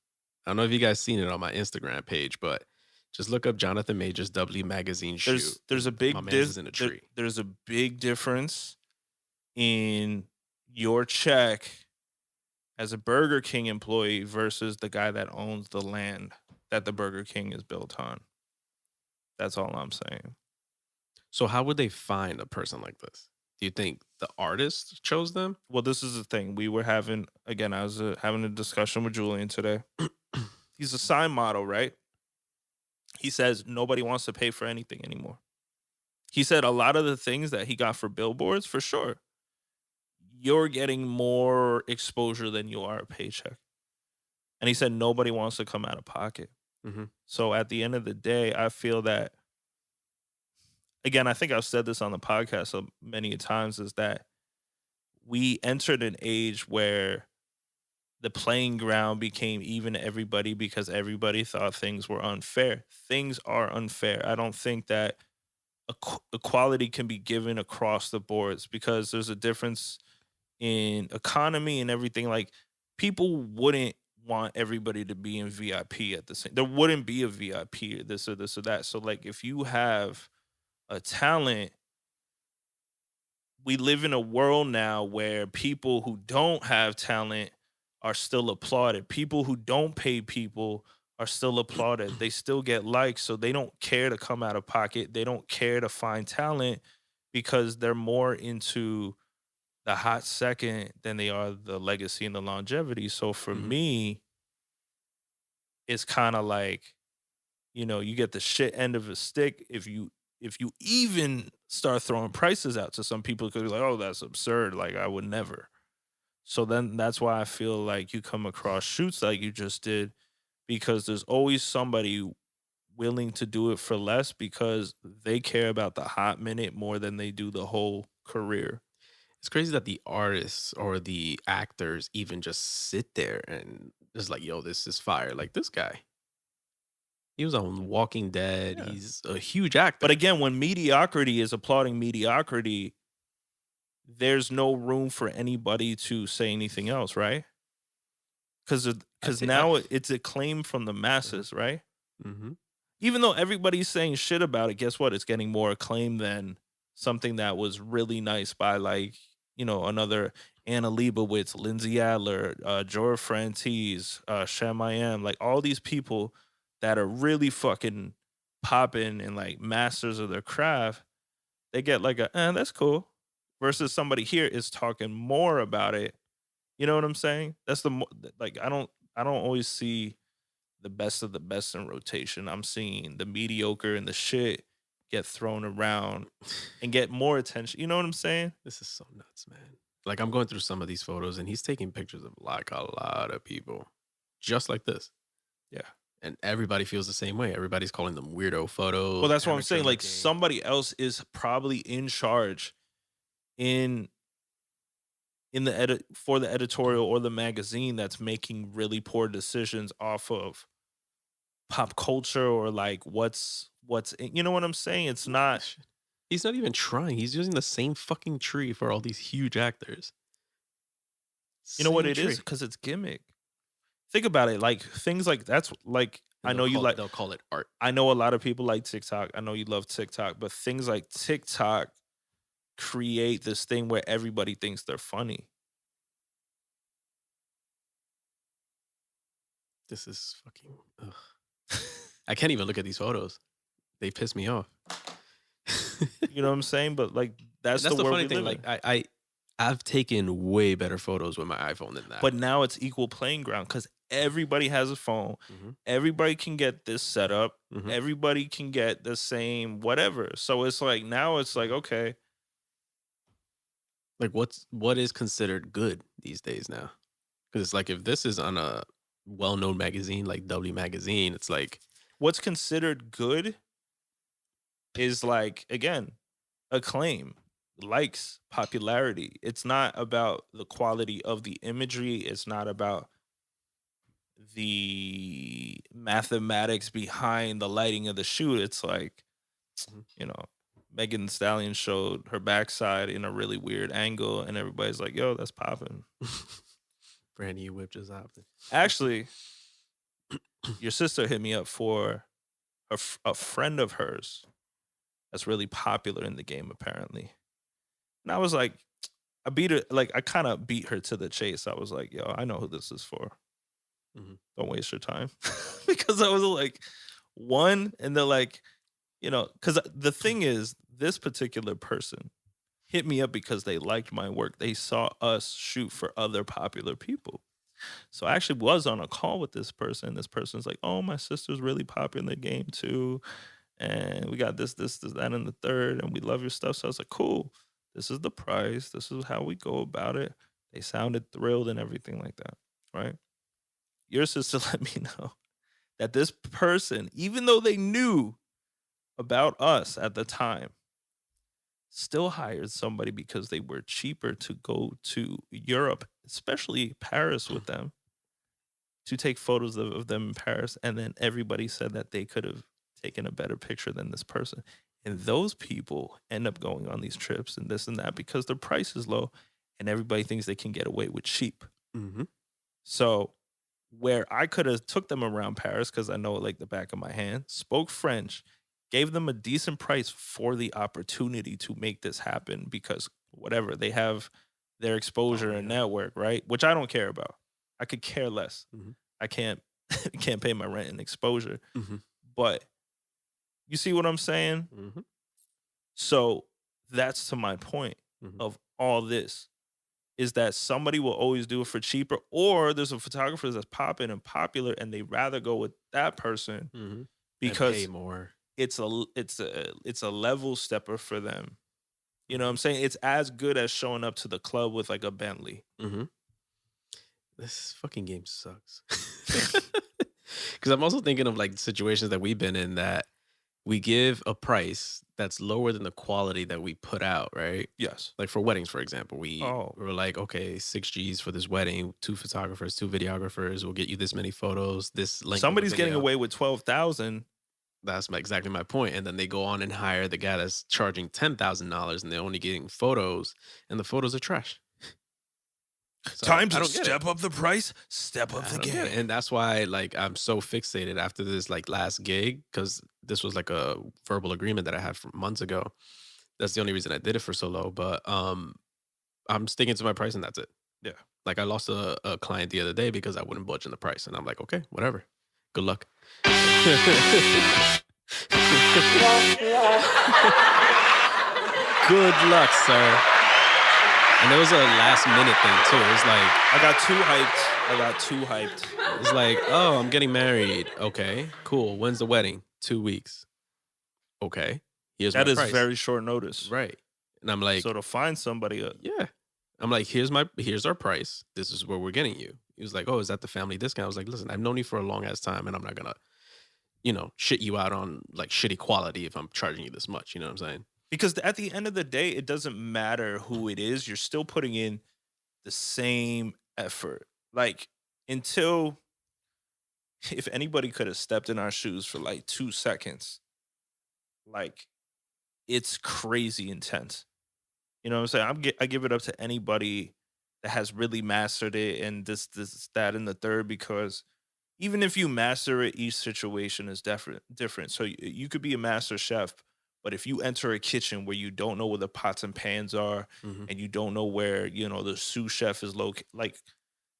I don't know if you guys seen it on my Instagram page, but just look up Jonathan Majors W magazine shoot. There's a My big man's is in a tree. there's a big difference in your check as a Burger King employee versus the guy that owns the land that the Burger King is built on. That's all I'm saying. So how would they find a person like this? Do you think the artist chose them? Well, this is the thing. We were having, again, I was having a discussion with Julian today. He's a sign model, right? He says nobody wants to pay for anything anymore. He said a lot of the things that he got for billboards, for sure, you're getting more exposure than you are a paycheck. And he said nobody wants to come out of pocket. Hmm. So at the end of the day, I feel that, again, I think I've said this on the podcast so many times, is that we entered an age where the playing ground became even to everybody because everybody thought things were unfair. Things are unfair. I don't think that equality can be given across the boards because there's a difference in economy and everything. Like, people wouldn't want everybody to be in VIP at the same. There wouldn't be a VIP or this or this or that. So, like, if you have a talent, we live in a world now where people who don't have talent are still applauded. People who don't pay people are still applauded. They still get likes, so they don't care to come out of pocket. They don't care to find talent because they're more into the hot second than they are the legacy and the longevity. So for Hmm. me, it's kind of like, you get the shit end of a stick if you even start throwing prices out to some people because you're like, oh, that's absurd. Like, I would never. So then that's why I feel like you come across shoots like you just did, because there's always somebody willing to do it for less because they care about the hot minute more than they do the whole career. It's crazy that the artists or the actors even just sit there and just like, yo, this is fire. Like this guy. He was on Walking Dead. Yeah. He's a huge actor. But again, when mediocrity is applauding mediocrity, there's no room for anybody to say anything else, right? Because I think now it's acclaimed from the masses, right? hmm. Even though everybody's saying shit about it, guess what? It's getting more acclaim than something that was really nice by, like, another Anna Leibovitz, Lindsay Adler, Jorah Frantis, Shem I Am, like all these people that are really fucking popping and like masters of their craft. They get like that's cool, versus somebody here is talking more about it. You know what I'm saying? That's like, I don't always see the best of the best in rotation. I'm seeing the mediocre and the shit get thrown around and get more attention. You know what I'm saying? This is so nuts, man. Like I'm going through some of these photos and he's taking pictures of like a lot of people. just like this. Yeah. And everybody feels the same way. Everybody's calling them weirdo photos. Well, that's what I'm saying. Like, amateur-looking. somebody else is probably in charge in the for the editorial or the magazine that's making really poor decisions off of pop culture or like what's in, you know what I'm saying? It's not. He's not even trying. He's using the same fucking tree for all these huge actors. You know what Same it tree. is? Because it's gimmick. Think about it. Like things like that's like And I know you like. they'll call it art. I know a lot of people like TikTok. I know you love TikTok, but things like TikTok create this thing where everybody thinks they're funny. This is fucking. Ugh. I can't even look at these photos. They piss me off. You know what I'm saying? But like that's the funny world we thing. live Like in. I've taken way better photos with my iPhone than that. But now it's equal playing ground because everybody has a phone. Mm-hmm. Everybody can get this set up. Mm-hmm. Everybody can get the same whatever. So it's like now it's like, okay. Like what is considered good these days now? Because it's like if this is on a well-known magazine like W Magazine, it's like What's considered good is like, again, acclaim, likes, popularity. It's not about the quality of the imagery. It's not about the mathematics behind the lighting of the shoot. It's like, you know, Megan Thee Stallion showed her backside in a really weird angle, and everybody's like, yo, that's popping. brand new whip just happened. Actually, your sister hit me up for a friend of hers that's really popular in the game, apparently. And I was like, I beat her, like, I kind of beat her to the chase. I was like, yo, I know who this is for. Mm-hmm. Don't waste your time. Because I was like, one, and they're like, you know, because the thing is, this particular person hit me up because they liked my work. They saw us shoot for other popular people. So I actually was on a call with this person. This person's like, oh, my sister's really popular in the game too. And we got this, that, and the third, and we love your stuff. So I was like, cool. This is the price. This is how we go about it. They sounded thrilled and everything like that, right? Your sister let me know that this person, even though they knew about us at the time, still hired somebody because they were cheaper to go to Europe, especially Paris, with them, to take photos of them in Paris. And then everybody said that they could have taken a better picture than this person. And those people end up going on these trips and this and that because their price is low and everybody thinks they can get away with cheap. Mm-hmm. So where I could have took them around Paris because I know it like the back of my hand, spoke French, gave them a decent price for the opportunity to make this happen because whatever, they have their exposure and network, right? Which I don't care about. I could care less. Mm-hmm. I can't pay my rent and exposure. Mm-hmm. But you see what I'm saying? Mm-hmm. So that's to my point of all this, is that somebody will always do it for cheaper, or there's a photographer that's popping and popular and they rather go with that person because and pay more. It's a level stepper for them. You know what I'm saying? It's as good as showing up to the club with like a Bentley. Mm-hmm. This fucking game sucks. Because I'm also thinking of like situations that we've been in that we give a price that's lower than the quality that we put out, right? Yes. Like for weddings, for example, we were like, okay, 6 G's for this wedding, 2 photographers, 2 videographers. We'll get you this many photos, this length. Somebody's getting away with $12,000. That's exactly my point. And then they go on and hire the guy that's charging $10,000 and they're only getting photos, and the photos are trash. So time to step up the price, step up the game. And that's why like I'm so fixated after this like last gig, because this was like a verbal agreement that I had from months ago. That's the only reason I did it for so low. But I'm sticking to my price and that's it. Yeah. Like I lost a client the other day because I wouldn't budge on the price. And I'm like, okay, whatever. Good luck. Good luck, sir. And there was a last minute thing too. It was like I got too hyped. It's like, oh, I'm getting married. Okay, cool. When's the wedding? 2 weeks. Okay, here's that my is price. very short notice, Right? And I'm like, so to find somebody, yeah. I'm like, here's our price. This is where we're getting you. He was like, "Oh, is that the family discount?" I was like, "Listen, I've known you for a long ass time, and I'm not gonna, shit you out on like shitty quality if I'm charging you this much." You know what I'm saying? Because at the end of the day, it doesn't matter who it is. You're still putting in the same effort. Like, until if anybody could have stepped in our shoes for like 2 seconds, like, it's crazy intense. You know what I'm saying? I give it up to anybody that has really mastered it, and this, that, and the third, because even if you master it, each situation is different. So you could be a master chef, but if you enter a kitchen where you don't know where the pots and pans are, Hmm. and you don't know where, the sous chef is located, like,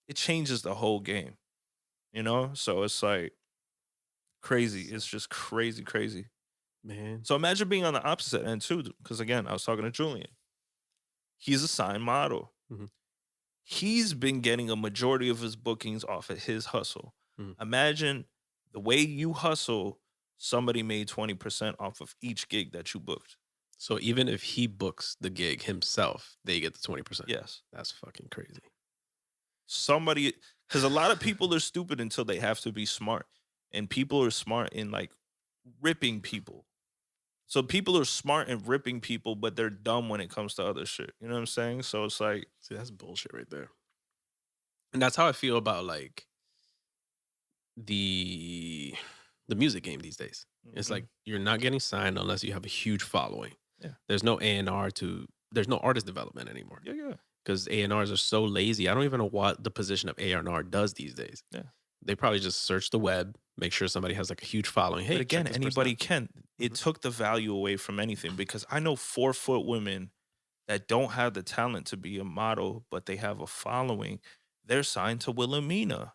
it changes the whole game, So it's like crazy. It's just crazy, crazy. Man. So imagine being on the opposite end too, because again, I was talking to Julian. He's a signed model. Hmm. He's been getting a majority of his bookings off of his hustle. Hmm. Imagine the way you hustle, somebody made 20% off of each gig that you booked. So even if he books the gig himself, they get the 20%. Yes. That's fucking crazy. Somebody, because a lot of people are stupid until they have to be smart. And people are smart in like ripping people. So people are smart in ripping people, but they're dumb when it comes to other shit. You know what I'm saying? So it's like, See, that's bullshit right there. And that's how I feel about like the the music game these days. It's like mhm, you're not getting signed unless you have a huge following. yeah, There's no A&R there's no artist development anymore yeah, yeah, because A&Rs are so lazy. I don't even know what the position of A&R does these days. yeah. They probably just search the web, make sure somebody has like a huge following. Hey, But check again, this person anybody out. can. It Mhm. took the value away from anything, because I know 4-foot women that don't have the talent to be a model, but they have a following. They're signed to Wilhelmina,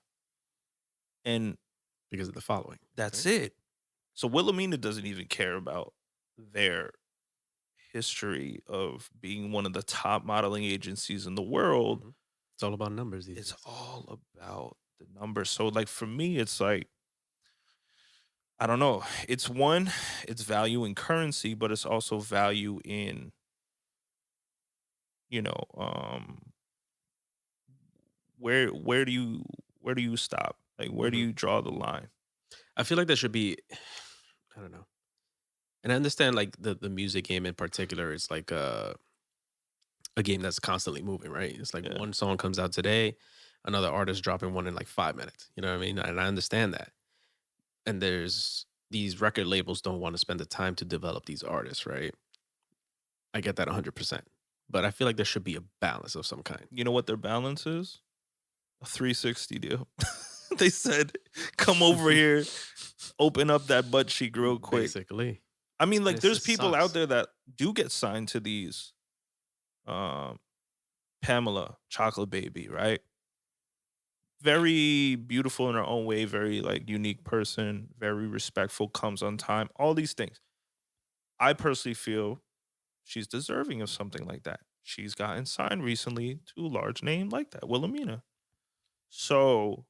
and Because of the following. that's Right? it. So Wilhelmina doesn't even care about their history of being one of the top modeling agencies in the world. Mhm. It's all about numbers these It's days. all about the numbers. So like for me, it's like, I don't know. It's value in currency, but it's also value in, you know, where do you stop? Like, where do Mhm. you draw the line? I feel like there should be, I don't know. And I understand like the music game in particular is like a game that's constantly moving, right? It's like Yeah. one song comes out today, another artist dropping one in like 5 minutes. You know what I mean? And I understand that. And there's these record labels don't want to spend the time to develop these artists, right? I get that 100%. But I feel like there should be a balance of some kind. You know what their balance is? A 360 deal. They said, "Come over here, open up that butt cheek real quick." Basically. I mean, And like, it there's just people out sucks. there that do get signed to these, um, Pamela, Chocolate Baby, right? Very beautiful in her own way, very like unique person, very respectful, comes on time, all these things. I personally feel she's deserving of something like that. She's gotten signed recently to a large name like that, Wilhelmina. So,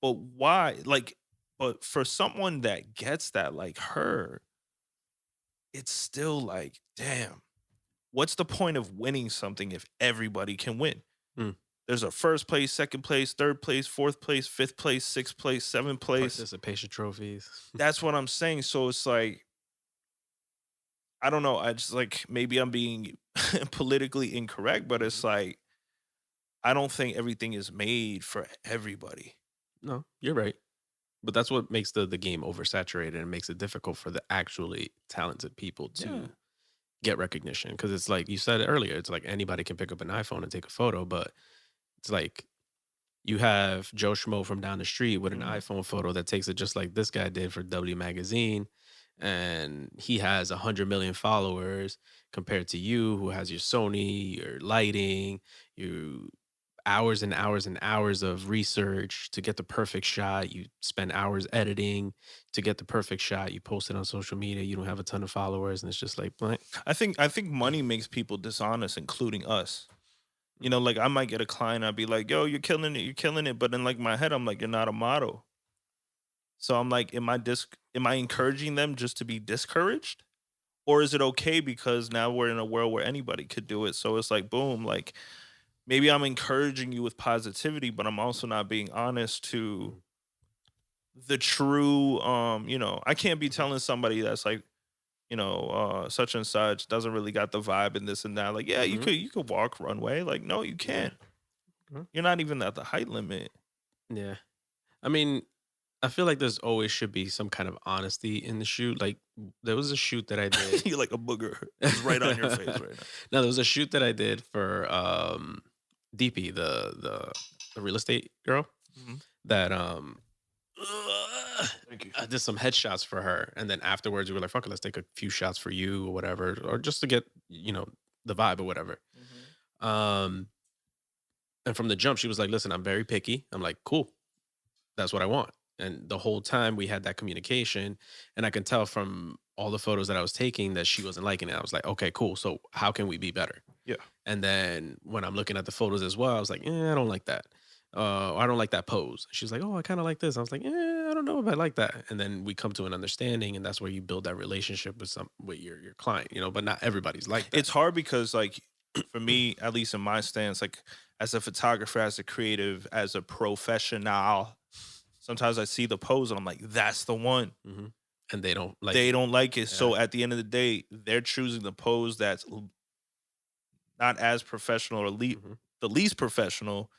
but why? Like, but for someone that gets that, like her, it's still like, damn, what's the point of winning something if everybody can win? Mm. There's a first place, second place, third place, fourth place, fifth place, sixth place, seventh place. Participation trophies. That's what I'm saying. So it's like, I don't know. I just like, maybe I'm being politically incorrect, but it's Mhm. like, I don't think everything is made for everybody. No, you're right. But that's what makes the game oversaturated and makes it difficult for the actually talented people Yeah. to get recognition. Because it's like you said earlier, it's like anybody can pick up an iPhone and take a photo, but it's like you have Joe Schmo from down the street with an Mhm. iPhone photo that takes it just like this guy did for W Magazine, and he has 100 million followers compared to you, who has your Sony, your lighting, you hours and hours and hours of research to get the perfect shot. You spend hours editing to get the perfect shot. You post it on social media. You don't have a ton of followers, and it's just like, blank. I think money makes people dishonest, including us. Like, I might get a client, I'd be like, "Yo, you're killing it," but in like my head, I'm like, "You're not a model." So I'm like, am I encouraging them just to be discouraged? Or is it okay because now we're in a world where anybody could do it? So it's like, boom, like, maybe I'm encouraging you with positivity, but I'm also not being honest to the true, I can't be telling somebody that's like, such and such doesn't really got the vibe and this and that. Like, yeah, you could walk runway. Like, no, you can't. Mhm. You're not even at the height limit. Yeah. I mean, I feel like there's always should be some kind of honesty in the shoot. Like there was a shoot that I did. You're like a booger. It's right on your face right now. No, there was a shoot that I did for DP, the real estate girl Mhm. that Thank you. I did some headshots for her, and then afterwards we were like, "Fuck it, let's take a few shots for you or whatever, or just to get the vibe or whatever." Mhm. Um, and from the jump, she was like, "Listen, I'm very picky." I'm like, "Cool, that's what I want." And the whole time we had that communication, and I can tell from all the photos that I was taking that she wasn't liking it. I was like, "Okay, cool. So how can we be better?" Yeah. And then when I'm looking at the photos as well, I was like, I don't like that. I don't like that pose. She's like, oh, I kind of like this. I was like, I don't know if I like that. And then we come to an understanding, and that's where you build that relationship with your client, but not everybody's like that. It's hard because, like, for me, at least in my stance, like as a photographer, as a creative, as a professional, sometimes I see the pose and I'm like, that's the one. hmm And they don't like They it. don't like it. Yeah. So at the end of the day, they're choosing the pose that's not as professional or Mhm. the least professional,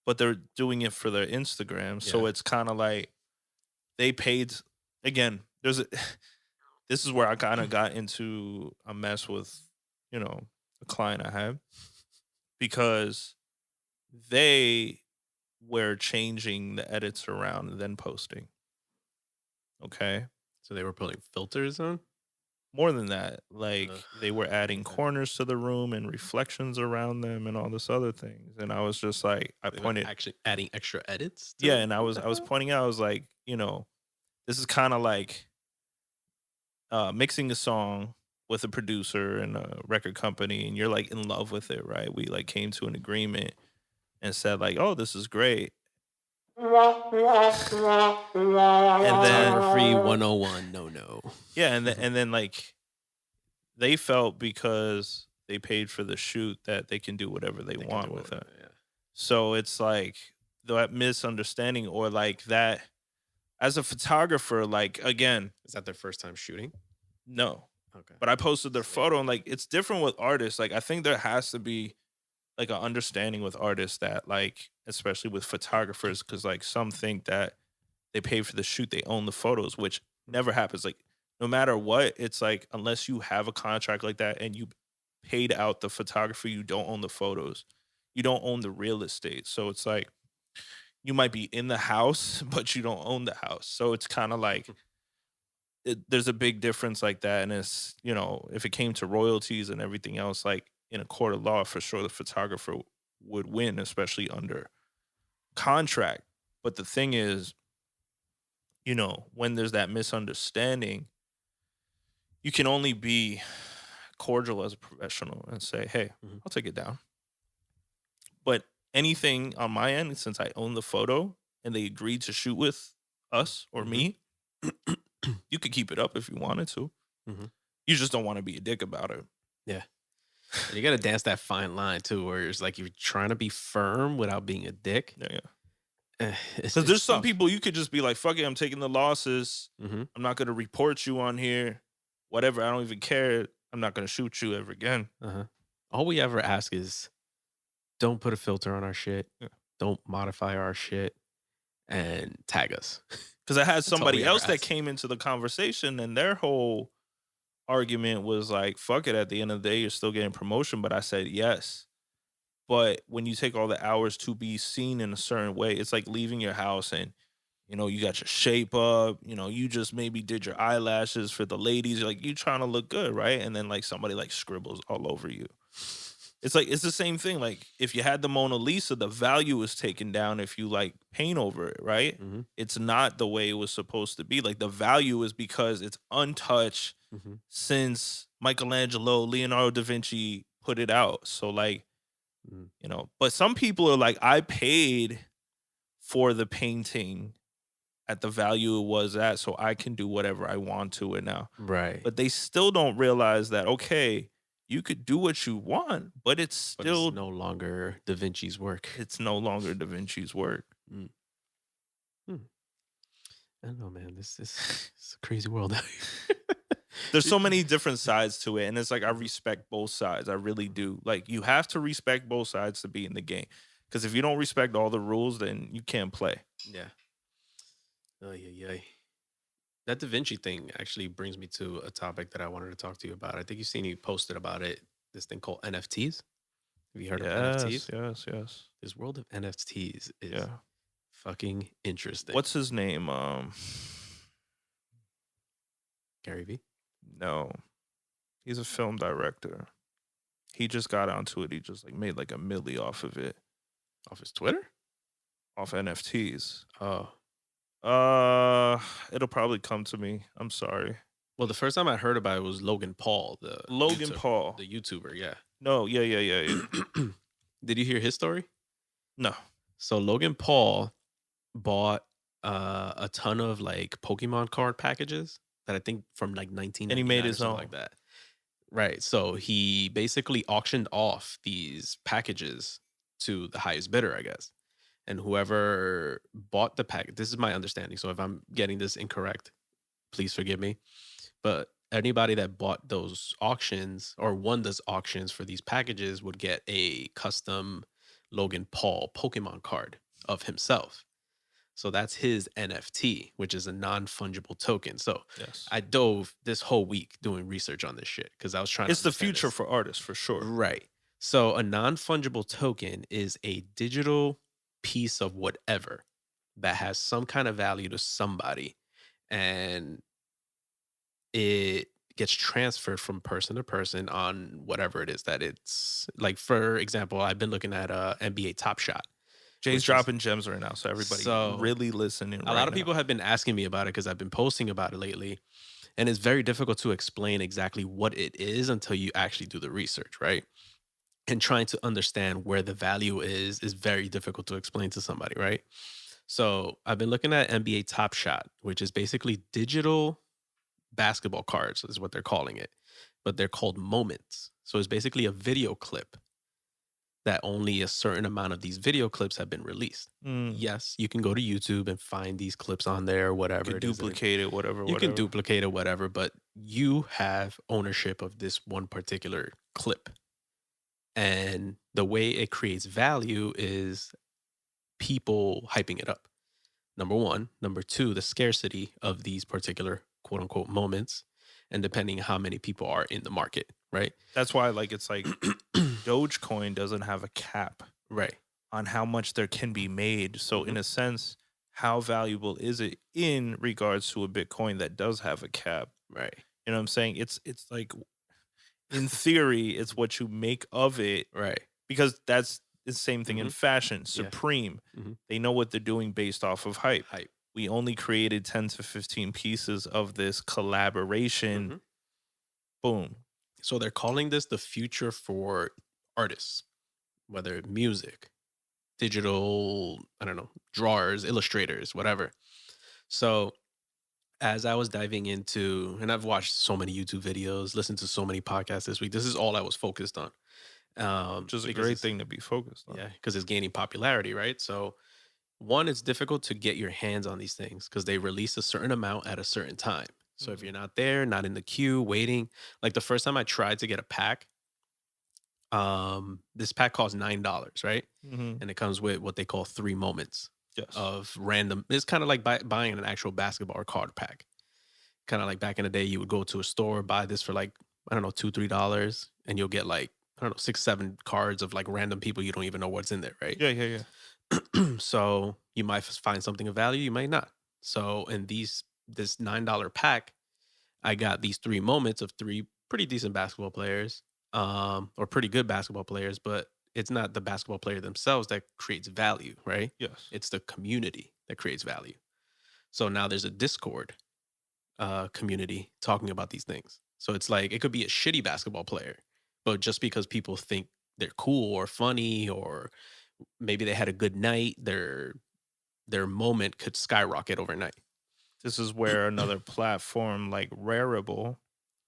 but they're doing it for their Instagram. So Yeah. it's kind of like they paid again. There's a this is where I kind of got into a mess with, a client I had because they were changing the edits around and then posting. Okay. So they were putting filters on. More than that, like Ugh. they were adding Okay. corners to the room and reflections around them and all this other things. And I was just like, I They were pointed, actually adding extra edits. To yeah, it? and I What was the I was hell? pointing out, I was like, this is kind of like mixing a song with a producer and a record company, and you're like in love with it, right? We like came to an agreement and said like, oh, this is great. And then Photography 101. No. yeah, and then like they felt because they paid for the shoot that they can do whatever they They can want do with it. it. Yeah. So it's like that misunderstanding or like that as a photographer, like again, Is that their first time shooting? no. Okay. But I posted their So they- photo and like it's different with artists. Like I think there has to be like an understanding with artists that like especially with photographers because like some think that they pay for the shoot, they own the photos, which never happens. Like no matter what, it's like unless you have a contract like that and you paid out the photographer, you don't own the photos. You don't own the real estate. So it's like you might be in the house, but you don't own the house. So it's kind of like there's a big difference like that. And it's, if it came to royalties and everything else, like in a court of law, for sure the photographer would win, especially under contract. But the thing is, when there's that misunderstanding, you can only be cordial as a professional and say, hey, Mhm. I'll take it down. But anything on my end, since I own the photo and they agreed to shoot with us or Mhm. me, you could keep it up if you wanted to. Mhm. You just don't want to be a dick about it. Yeah. And you got to dance that fine line too, where it's like you're trying to be firm without being a dick. Yeah. It's Because there's some tough. people you could just be like, fuck it, I'm taking the losses. Mhm. I'm not going to report you on here. Whatever. I don't even care. I'm not going to shoot you ever again. Uh-huh. All we ever ask is don't put a filter on our shit. Yeah. Don't modify our shit and tag us. Because I had all somebody we ever else that ask. came into the conversation and their whole argument was like, fuck it, at the end of the day, you're still getting promotion. But I said, yes. But when you take all the hours to be seen in a certain way, it's like leaving your house and, you got your shape up, you just maybe did your eyelashes for the ladies. Like you trying to look good, right? And then like somebody like scribbles all over you. It's like it's the same thing. Like if you had the Mona Lisa, the value is taken down if you like paint over it, right? Mhm. It's not the way it was supposed to be. Like the value is because it's untouched Mhm. since Michelangelo, Leonardo da Vinci put it out. So like, Mhm. but some people are like, I paid for the painting at the value it was at, so I can do whatever I want to it now. Right. But they still don't realize that, okay, you could do what you want, but it's But it's still no longer Da Vinci's work. it's no longer Da Vinci's work. Mm. I don't know, man. This is it's a crazy world. There's so many different sides to it, and it's like I respect both sides. I really do. Like you have to respect both sides to be in the game, because if you don't respect all the rules, then you can't play. Yeah. Oh yeah. That Da Vinci thing actually brings me to a topic that I wanted to talk to you about. I think you've seen you posted about it. This thing called NFTs. Have you heard of NFTs? Yes. This world of NFTs is Yeah. fucking interesting. What's his name? Gary V? No, he's a film director. He just got onto it. He just like made like a milli off of it, Off his Twitter? off NFTs. Oh. It'll probably come to me. I'm sorry. Well, the first time I heard about it was Logan Paul, the YouTuber, yeah. No, yeah. Did you hear his story? No. So Logan Paul bought a ton of like Pokemon card packages that I think from like 1999 And he made his or something own. like that. Right. So he basically auctioned off these packages to the highest bidder, I guess. And whoever bought the pack, this is my understanding. So if I'm getting this incorrect, please forgive me. But anybody that bought those auctions or won those auctions for these packages would get a custom Logan Paul Pokemon card of himself. So that's his NFT, which is a non-fungible token. So Yes. I dove this whole week doing research on this shit because I was trying It's to the understand future this. for artists for sure. Right. So a non-fungible token is a digital piece of whatever that has some kind of value to somebody, and it gets transferred from person to person on whatever it is that it's like. For example, I've been looking at NBA Top Shot. Jay's which is- dropping gems right now, so everybody So, really listening. A lot of people have been asking me about it because I've been posting about it lately, and it's very difficult to explain exactly what it is until you actually do the research, right? And trying to understand where the value is very difficult to explain to somebody, right? So I've been looking at NBA Top Shot, which is basically digital basketball cards, is what they're calling it, but they're called moments. So it's basically a video clip that only a certain amount of these video clips have been released. Yes, you can go to YouTube and find these clips on there, whatever. You can duplicate it, whatever. You can duplicate it, whatever, but you have ownership of this one particular clip. And the way it creates value is people hyping it up. Number one. Number two, the scarcity of these particular quote unquote moments. And depending how many people are in the market, right? That's why it's like Dogecoin doesn't have a cap Right. on how much there can be made. So in a sense, how valuable is it in regards to a Bitcoin that does have a cap? Right. You know what I'm saying? It's like, in theory, it's what you make of it. Right. Because that's the same thing in fashion. Yeah. Supreme, Mhm. they know what they're doing based off of hype. Hype. We only created 10 to 15 pieces of this collaboration. Boom. So they're calling this the future for artists, whether music, digital, I don't know, drawers, illustrators, whatever. So as I was diving into, and I've watched so many YouTube videos, listened to so many podcasts this week, this is all I was focused on. Which is a because great it's- thing to be focused on. Yeah, because it's gaining popularity, right? So one, it's difficult to get your hands on these things because they release a certain amount at a certain time. So if you're not there, not in the queue, waiting, like the first time I tried to get a pack, this pack costs $9, right? And it comes with what they call 3 moments Yes. of random. It's kind of like buying an actual basketball card pack. Kind of like back in the day, you would go to a store, buy this for like, I don't know, $2-3, and you'll get like, I don't know, 6-7 cards of like random people you don't even know what's in there, right? Yeah. So you might find something of value, you might not. So in this $9 pack, I got these 3 moments of 3 pretty decent basketball players, or pretty good basketball players, but it's not the basketball player themselves that creates value, right? Yes. It's the community that creates value. So now there's a Discord community talking about these things. So it's like it could be a shitty basketball player, but just because people think they're cool or funny, or maybe they had a good night, their moment could skyrocket overnight. This is where another platform like Rarible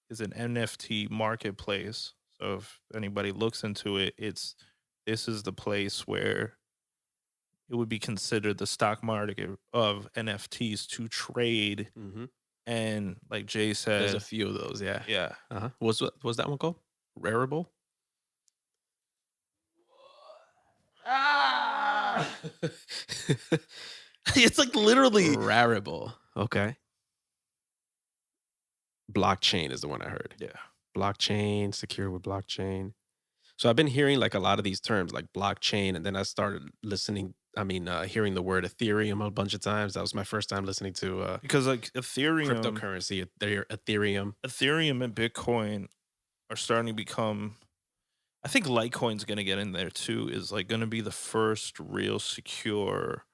is an NFT marketplace. So if anybody looks into it, this is the place where it would be considered the stock market of NFTs to trade. Mm-hmm. And like Jay There's a said, few of those, yeah. yeah, Uh-huh. What's that one called? Rareable? ah, it's like literally, Rarible. Okay. Blockchain is the one I heard. yeah. Blockchain, secure with blockchain. So I've been hearing like a lot of these terms like blockchain, and then I started hearing the word Ethereum a bunch of times. That was my first time listening to Because like cryptocurrency, Ethereum. Ethereum and Bitcoin are starting to become. I think Litecoin's going to get in there too. Is like going to be the first real secure,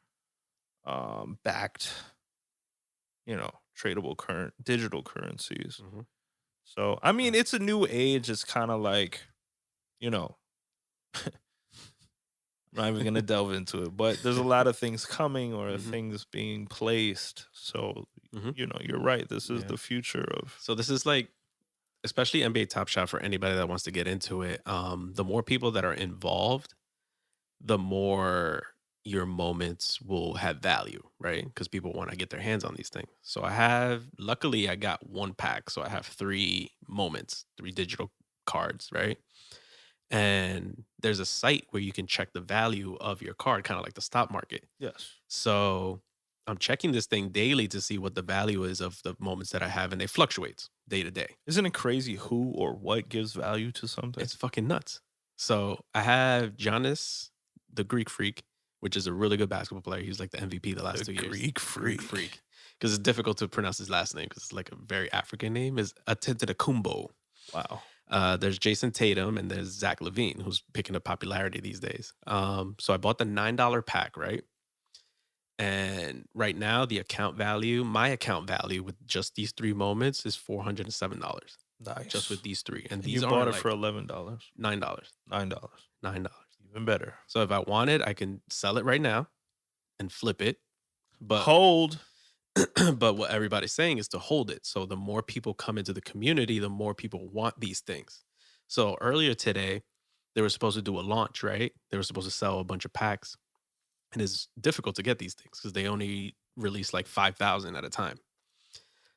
backed, tradable current digital currencies. Mm-hmm. So I mean, it's a new age. It's kind of like, I'm not even going to delve into it, but there's a lot of things coming or Mhm. things being placed. So Mhm. you're right. This is Yeah. the future of. So this is like, especially NBA Top Shot for anybody that wants to get into it. The more people that are involved, the more your moments will have value, right? Because people want to get their hands on these things. So luckily, I got one pack. So I have 3 moments, 3 digital cards, right? And there's a site where you can check the value of your card, kind of like the stock market. Yes. So I'm checking this thing daily to see what the value is of the moments that I have, and it fluctuates day to day. Isn't it crazy who or what gives value to something? It's fucking nuts. So I have Giannis, the Greek Freak, which is a really good basketball player. He was like the MVP the last 2 years. Greek Freak. Because it's difficult to pronounce his last name because it's like a very African name. Is Antetokounmpo. Wow. There's Jason Tatum and there's Zach LaVine, who's picking up popularity these days. So I bought the $9 pack, right? And right now, my account value with just these 3 moments is $407. Nice. Just with these 3. And you these bought are it like for $11. $9. $9. $9. Even better. So if I wanted, I can sell it right now and flip it. But Hold. but what everybody's saying is to hold it. So the more people come into the community, the more people want these things. So earlier today, they were supposed to do a launch, right? They were supposed to sell a bunch of packs. And it's difficult to get these things because they only release like 5,000 at a time.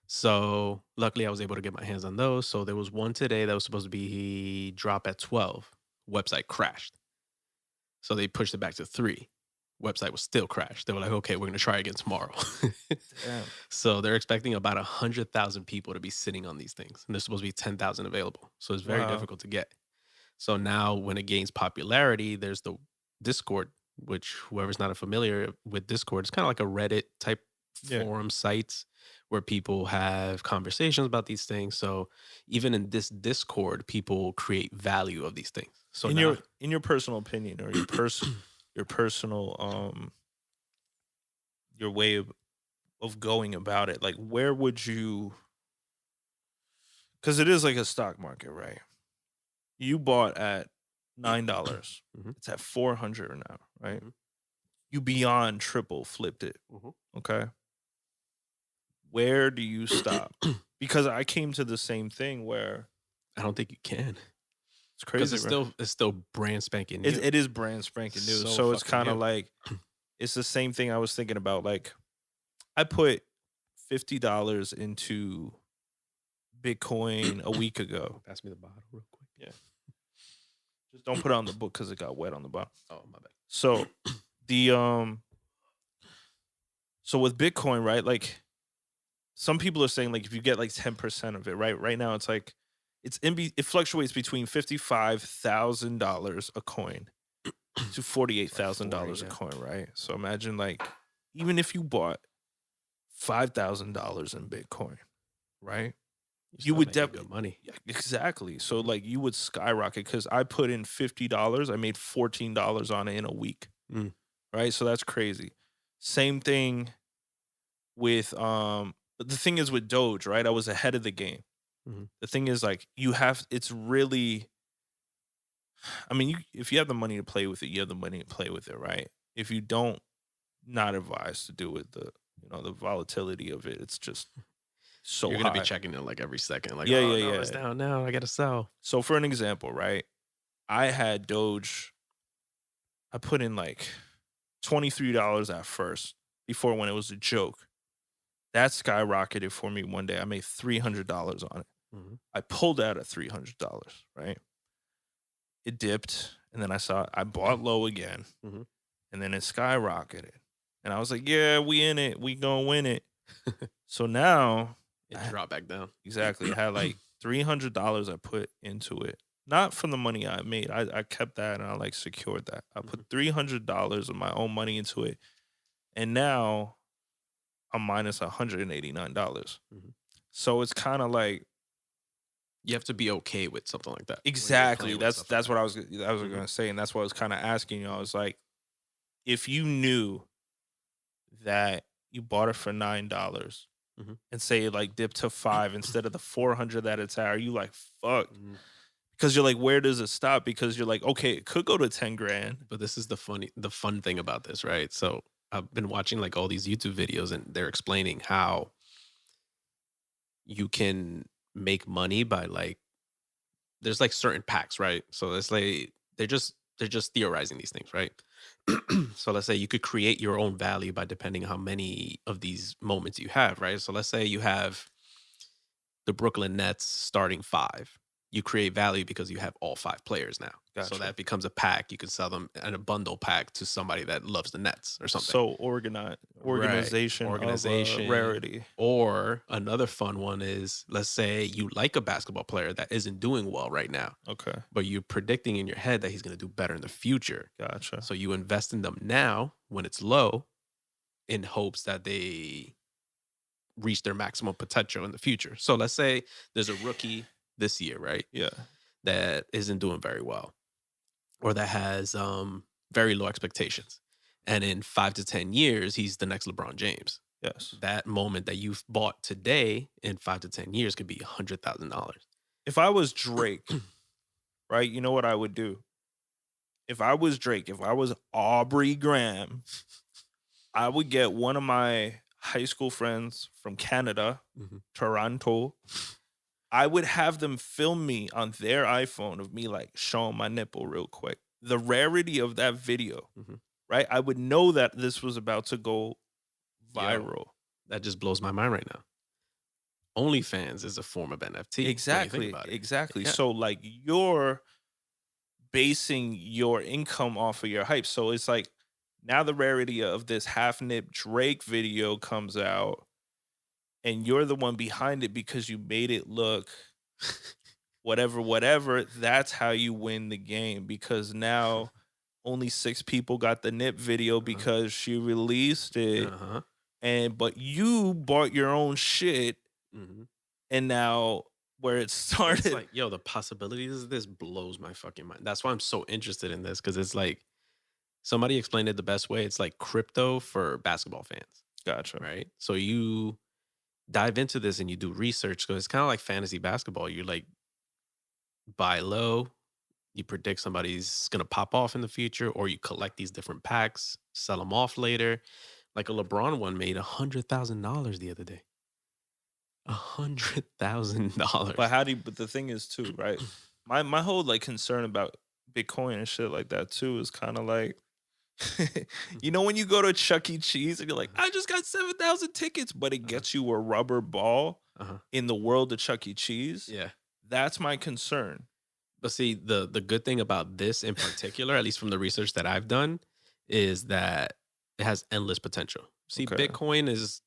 So luckily I was able to get my hands on those. So there was one today that was supposed to be drop at 12. Website crashed. So they pushed it back to 3. Website was still crashed. They were like, okay, we're going to try again tomorrow. Damn. So they're expecting about 100,000 people to be sitting on these things. And there's supposed to be 10,000 available. So it's very difficult to get. So now when it gains popularity, there's the Discord, which whoever's not familiar with Discord, it's kind of like a Reddit type forum sites where people have conversations about these things. So even in this Discord, people create value of these things. So in your personal opinion or your personal your way of going about it, like where would you, because it is like a stock market, right? You bought at $9. Mhm. It's at 400 now, right? Mhm. You beyond triple flipped it. Mhm. Okay. Where do you stop? Because I came to the same thing where I don't think you can. it's crazy. It's still brand spanking new. It is brand spanking new. So So it's fucking kind of new. like, it's the same thing I was thinking about. Like, I put $50 into Bitcoin a week ago. Pass me the bottle real quick. Yeah. Just don't put it on the book because it got wet on the bottom. Oh, my bad. So so with Bitcoin, right? Like, some people are saying like if you get like 10% of it, right? Right now it's like it fluctuates between $55,000 a coin to $48,000 a coin, right? So imagine like even if you bought $5,000 in Bitcoin, right? You would definitely money. Yeah, exactly. So like you would skyrocket because I put in $50, I made $14 on it in a week, right? So that's crazy. Same thing with but the thing is with Doge, right? I was ahead of the game. Mm-hmm. The thing is like it's really, I mean, if you have the money to play with it, you have the money to play with it, right? If you don't, not advised to do it. The volatility of it, it's so You're gonna be high. checking it like every second. Like, Yeah, oh yeah, no, yeah. it's down now. I gotta sell. So for an example, right? I had Doge. I put in like $23 at first before when it was a joke. That skyrocketed for me one day. I made $300 on it. Mm-hmm. I pulled out at $300, right? It dipped, and then I bought low again, Mm-hmm. and then it skyrocketed. And I was like, yeah, we in it. We gonna win it. So now It dropped back down. Exactly. I had like $300 I put into it. Not from the money I made. I kept that and I like secured that. I put $300 of my own money into it. And now I'm minus $189. Mm-hmm. So it's kind of like You have to be okay with something like that. exactly. That's like what I was gonna say. And that's what I was kind of asking you. I was like, if you knew that you bought it for $9 and say it like dipped to $5 instead of the 400 that it's at, are you like, fuck? Because you're like, where does it stop? Because you're like, okay, it could go to 10 grand. But this is the fun thing about this, right? So I've been watching like all these YouTube videos and they're explaining how you can make money by like, there's like certain packs, right? So it's like they're just theorizing these things, right? So let's say you could create your own value by depending on how many of these moments you have, right? So let's say you have the Brooklyn Nets starting 5. You create value because you have all 5 players now. Gotcha. So that becomes a pack. You can sell them in a bundle pack to somebody that loves the Nets or something. So organization, of, rarity. Or another fun one is, let's say you like a basketball player that isn't doing well right now. Okay. But you're predicting in your head that he's going to do better in the future. Gotcha. So you invest in them now when it's low in hopes that they reach their maximum potential in the future. So let's say there's a rookie this year, right? Yeah. That isn't doing very well or that has very low expectations. And in 5 to 10 years, he's the next LeBron James. Yes. That moment that you've bought today in 5 to 10 years could be $100,000. If I was Drake, right, you know what I would do? If I was Drake, if I was Aubrey Graham, I would get one of my high school friends from Canada, Toronto. I would have them film me on their iPhone of me like showing my nipple real quick. The rarity of that video, right? I would know that this was about to go viral. That just blows my mind right now. OnlyFans is a form of NFT. Exactly. Exactly. Yeah. So like you're basing your income off of your hype. So it's like now the rarity of this half-nip Drake video comes out and you're the one behind it because you made it look whatever. That's how you win the game, because now only 6 people got the nip video because she released it. But you bought your own shit, and now where it started, it's like, yo, the possibilities of this blows my fucking mind. That's why I'm so interested in this, because it's like somebody explained it the best way. It's like crypto for basketball fans. Gotcha. Right? So you dive into this and you do research, because it's kind of like fantasy basketball. You like buy low, you predict somebody's gonna pop off in the future, or you collect these different packs, sell them off later. Like a LeBron one made $100,000 the other day. $100,000. But the thing is too, right? My whole like concern about Bitcoin and shit like that too is kind of like, you know, when you go to Chuck E. Cheese and you're like, I just got 7,000 tickets, but it gets you a rubber ball in the world of Chuck E. Cheese. Yeah. That's my concern. But see, the good thing about this in particular, at least from the research that I've done, is that it has endless potential. See, Bitcoin is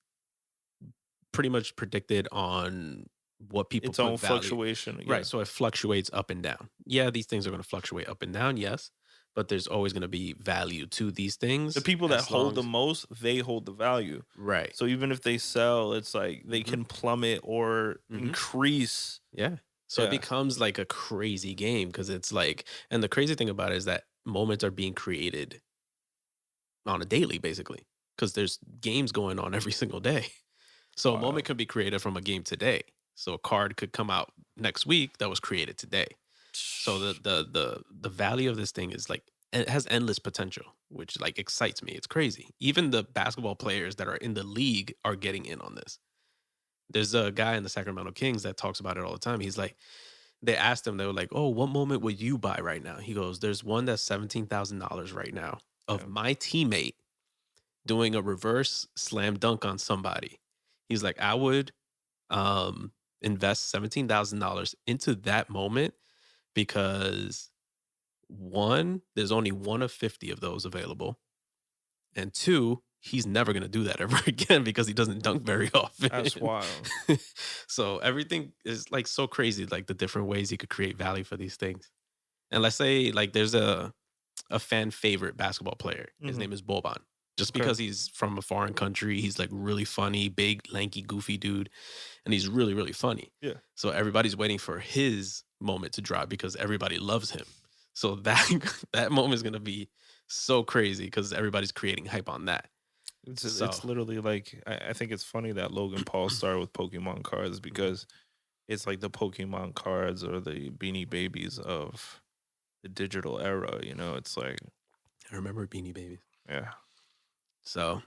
pretty much predicted on what people its own fluctuation. Right. So it fluctuates up and down. Yeah, these things are going to fluctuate up and down, yes. But there's always going to be value to these things. The people that hold the most, they hold the value. Right. So even if they sell, it's like they can plummet or increase. Yeah. So it becomes like a crazy game, because it's like, and the crazy thing about it is that moments are being created on a daily, basically, because there's games going on every single day. So a moment could be created from a game today. So a card could come out next week that was created today. So the value of this thing is like, it has endless potential, which like excites me. It's crazy. Even the basketball players that are in the league are getting in on this. There's a guy in the Sacramento Kings that talks about it all the time. He's like, they asked him, they were like, "Oh, what moment would you buy right now?" He goes, "There's one that's $17,000 right now of Yeah. my teammate doing a reverse slam dunk on somebody." He's like, "I would invest $17,000 into that moment because one, there's only one of 50 of those available, and two, he's never gonna do that ever again because he doesn't dunk very That's often." wild. So everything is like so crazy, like the different ways you could create value for these things. And let's say like there's a fan favorite basketball player. His Mhm. name is Boban. Just Okay. because he's from a foreign country, he's like really funny, big, lanky, goofy dude, and he's really, really funny. Yeah. So everybody's waiting for his moment to drop because everybody loves him. So that that moment is gonna be so crazy because everybody's creating hype on that. It's So literally like I think it's funny that Logan Paul started with Pokemon cards because it's like the Pokemon cards or the Beanie Babies of the digital era. You know, it's like I remember Beanie Babies. yeah, So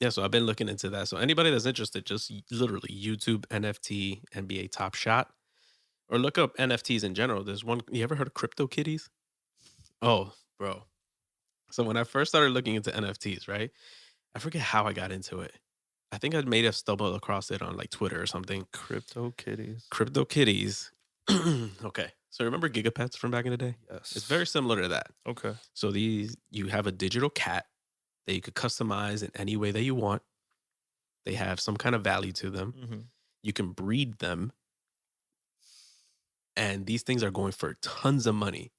yeah, so I've been looking into that. So anybody that's interested, just literally YouTube NFT NBA Top Shot or look up NFTs in general. There's one. You ever heard of Crypto Kitties? Oh, bro. So when I first started looking into NFTs, right? I forget how I got into it. I think I made have stumbled across it on like Twitter or something. Crypto Kitties. Crypto Kitties. Okay. So remember Gigapets from back in the day? Yes. It's very similar to that. Okay. So these you have a digital cat that you could customize in any way that you want. They have some kind of value to them. Mm-hmm. You can breed them, and these things are going for tons of money.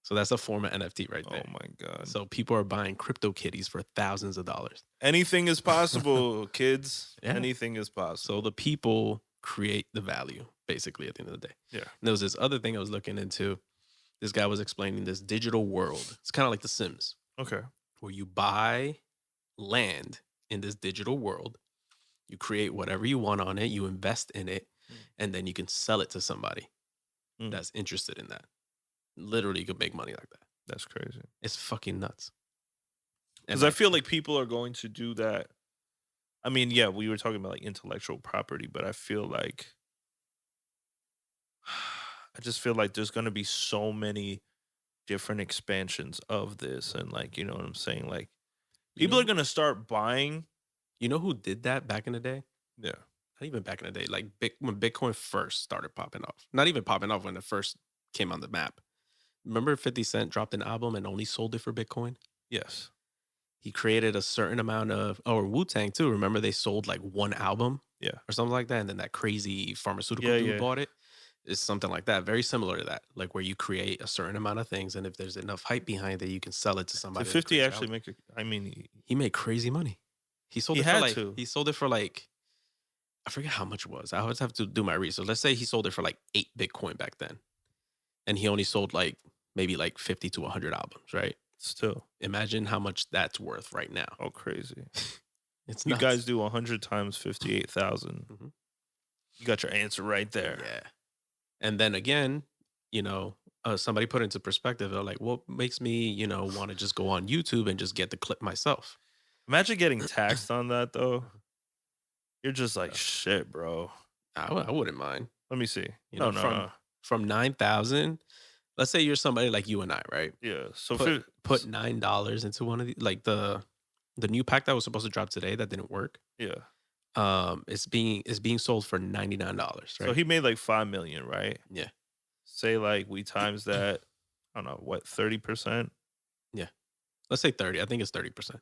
So that's a form of NFT right Oh there. my god. So people are buying crypto kitties for thousands of dollars. Anything is possible, kids. Yeah. Anything is possible. So the people create the value, basically, at the end of the day. Yeah. And there was this other thing I was looking into. This guy was explaining this digital world. It's kind of like The Sims, Okay. where you buy land in this digital world. You create whatever you want on it, you invest in it, and then you can sell it to somebody that's interested in that. Literally, you could make money like that. That's crazy. It's fucking nuts. Because I feel like people are going to do that. I mean, yeah, we were talking about like intellectual property, but I feel like I just feel like there's going to be so many different expansions of this, and like you know what I'm saying. Like people are going to start buying. You know who did that back in the day? Yeah. Not even back in the day. Like when Bitcoin first started popping off. Not even popping off when it first came on the map. Remember 50 Cent dropped an album and only sold it for Bitcoin? Yes. He created a certain amount of, or Wu-Tang too. Remember they sold like one album? Yeah. Or something like that. And then that crazy pharmaceutical dude bought it. It's something like that. Very similar to that. Like where you create a certain amount of things. And if there's enough hype behind it, you can sell it to somebody. Did 50 actually make it? I mean, he made crazy money. He sold He sold it for like, I forget how much it was. I always have to do my research. Let's say he sold it for like 8 Bitcoin back then. And he only sold like maybe like 50 to 100 albums, right? Still. Imagine how much that's worth right now. Oh, crazy. It's you nuts. guys do 100 times 58,000. Mm-hmm. You got your answer right there. Yeah. And then again, you know, somebody put into perspective, they're like, what makes me, you know, want to just go on YouTube and just get the clip myself? Imagine getting taxed on that though. You're just like, shit, bro. I wouldn't mind. Let me see. You know, from 9,000, let's say you're somebody like you and I, right? Yeah. So put $9 into one of these, like the new pack that was supposed to drop today that didn't work. Yeah. It's being sold for $99, right? So he made like 5 million, right? Yeah. Say like we times that, I don't know, what, 30%? Yeah. Let's say 30. I think it's 30%.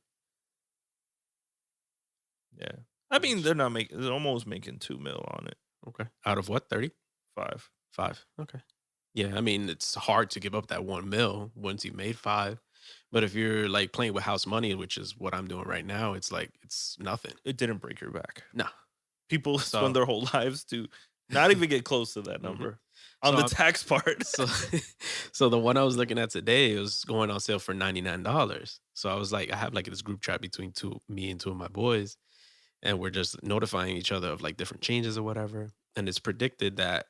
Yeah. I mean, they're almost making 2 mil on it. Okay. Out of what? 30? 5. 5. Okay. Yeah, I mean, it's hard to give up that 1 mil once you made 5. But if you're like playing with house money, which is what I'm doing right now, it's like it's nothing. It didn't break your back. No. People spend their whole lives to not even get close to that number on the tax part. So the one I was looking at today was going on sale for $99. So I was like, I have like this group chat between me and 2 of my boys, and we're just notifying each other of like different changes or whatever. And it's predicted that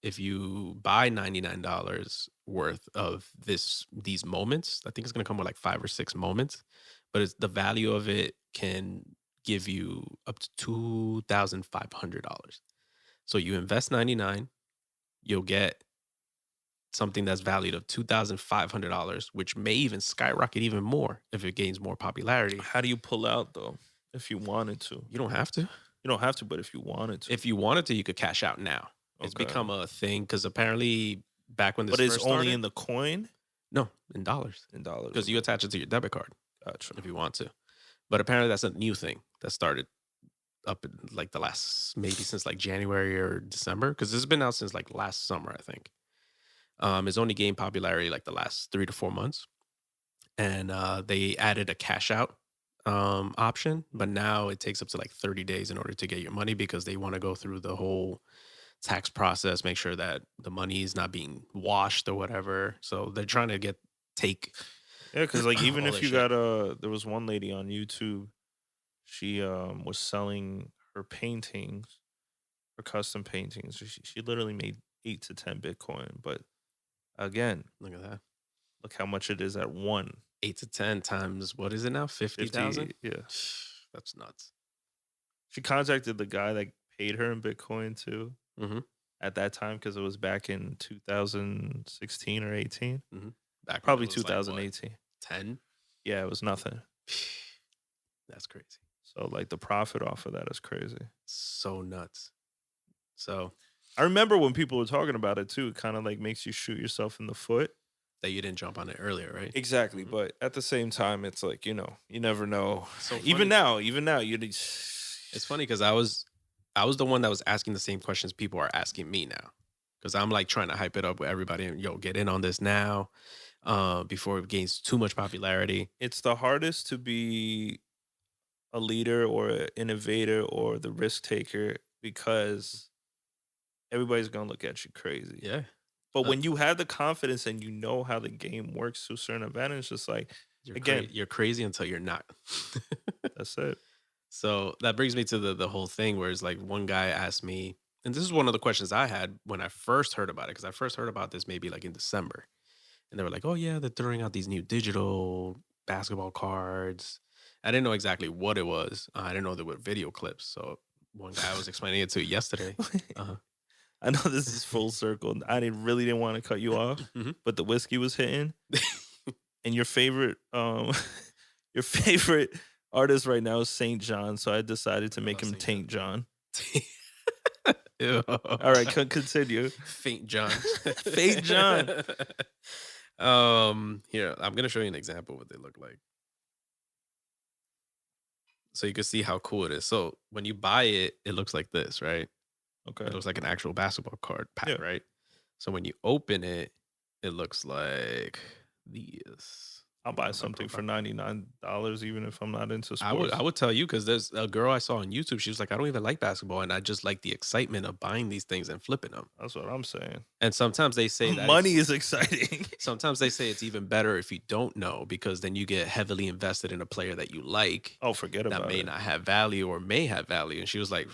if you buy $99 worth of these moments, I think it's going to come with like 5 or 6 moments, but it's the value of it can give you up to $2,500. So you invest 99, you'll get something that's valued of $2,500, which may even skyrocket even more if it gains more popularity. How do you pull out though? If you wanted to, You don't have to. you don't have to, but if you wanted to, If you wanted to, you could cash out now. It's okay. become a thing because apparently back when this But it's first only started, in the coin, no, in dollars, in dollars. because you attach it to your debit card Gotcha. if you want to. But apparently that's a new thing that started up in like the last, maybe since like January or December, because this has been out since like last summer, I think. It's only gained popularity like the last 3 to 4 months, and they added a cash out option, but now it takes up to like 30 days in order to get your money because they want to go through the whole tax process, make sure that the money is not being washed or whatever. So they're trying to take Yeah, because like even all if that you shit. there was one lady on YouTube, she was selling her paintings, her custom paintings. She literally made 8 to 10 Bitcoin. But again, Look at that. look how much it is at one. 8 to 10 times, what is it now? 50,000? Yeah. That's nuts. She contacted the guy that paid her in Bitcoin too Mm-hmm. at that time because it was back in 2016 or 18. Mm-hmm. Back Probably when it was like, what, 2018. 10? Yeah, it was nothing. That's crazy. So like the profit off of that is crazy. So nuts. So I remember when people were talking about it too, it kind of like makes you shoot yourself in the foot. that you didn't jump on it earlier, right? Exactly. Mhm. But at the same time, it's like, you never know. So even funny. now, It's funny because I was the one that was asking the same questions people are asking me now. Because I'm like trying to hype it up with everybody and get in on this now, before it gains too much popularity. it's the hardest to be a leader or an innovator or the risk taker because everybody's going to look at you crazy. Yeah. But when you have the confidence and you know how the game works to a certain advantage, it's just like, again, You're crazy until you're not. that's it. So that brings me to the whole thing where it's like one guy asked me, and this is one of the questions I had when I first heard about it, because I first heard about this maybe like in December. And they were like, oh, yeah, they're throwing out these new digital basketball cards. I didn't know exactly what it was. I didn't know there were video clips. So one guy I was explaining it to yesterday. Uh-huh. I know this is full circle. I really didn't want to cut you off, Mhm. but the whiskey was hitting. And your favorite your favorite artist right now is Saint John, so I decided to I make love him Saint Taint John. Ew. All right, continue. Faint John. Faint John. Here, I'm gonna show you an example of what they look like. So you can see how cool it is. So when you buy it, it looks like this, right? Okay. It looks like an actual basketball card pack, Yeah. right? So when you open it, it looks like these. I'll buy something for $99 even if I'm not into sports. I would tell you because there's a girl I saw on YouTube. She was like, I don't even like basketball, and I just like the excitement of buying these things and flipping them. That's what I'm saying. And sometimes they say that Money is exciting. sometimes they say it's even better if you don't know because then you get heavily invested in a player that you like Oh, forget that about may it. not have value or may have value. And she was like,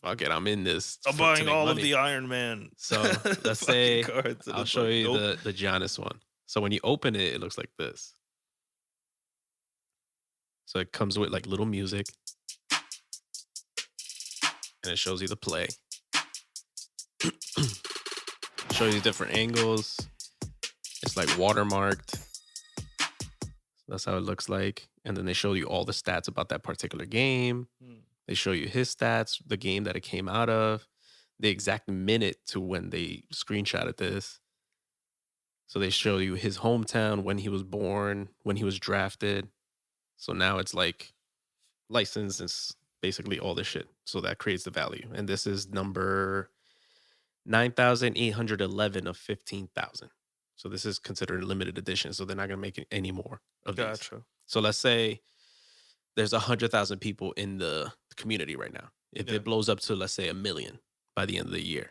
fuck it, I'm in this. I'm to buying make all money. of the Iron Man. So let's fucking say cards. And I'll it's show like, you nope. the Giannis one. So when you open it, it looks like this. So it comes with like little music, and it shows you the play. Shows you different angles. It's like watermarked. That's how it looks like. And then they show you all the stats about that particular game. They show you his stats, the game that it came out of, the exact minute to when they screenshotted this. So they show you his hometown, when he was born, when he was drafted. So now it's like license is basically all this shit. So that creates the value. And this is number 9,811 of 15,000. So this is considered a limited edition. So they're not going to make any more of these. Gotcha. So let's say there's 100,000 people in the community right now. If it blows up to, let's say, 1 million by the end of the year,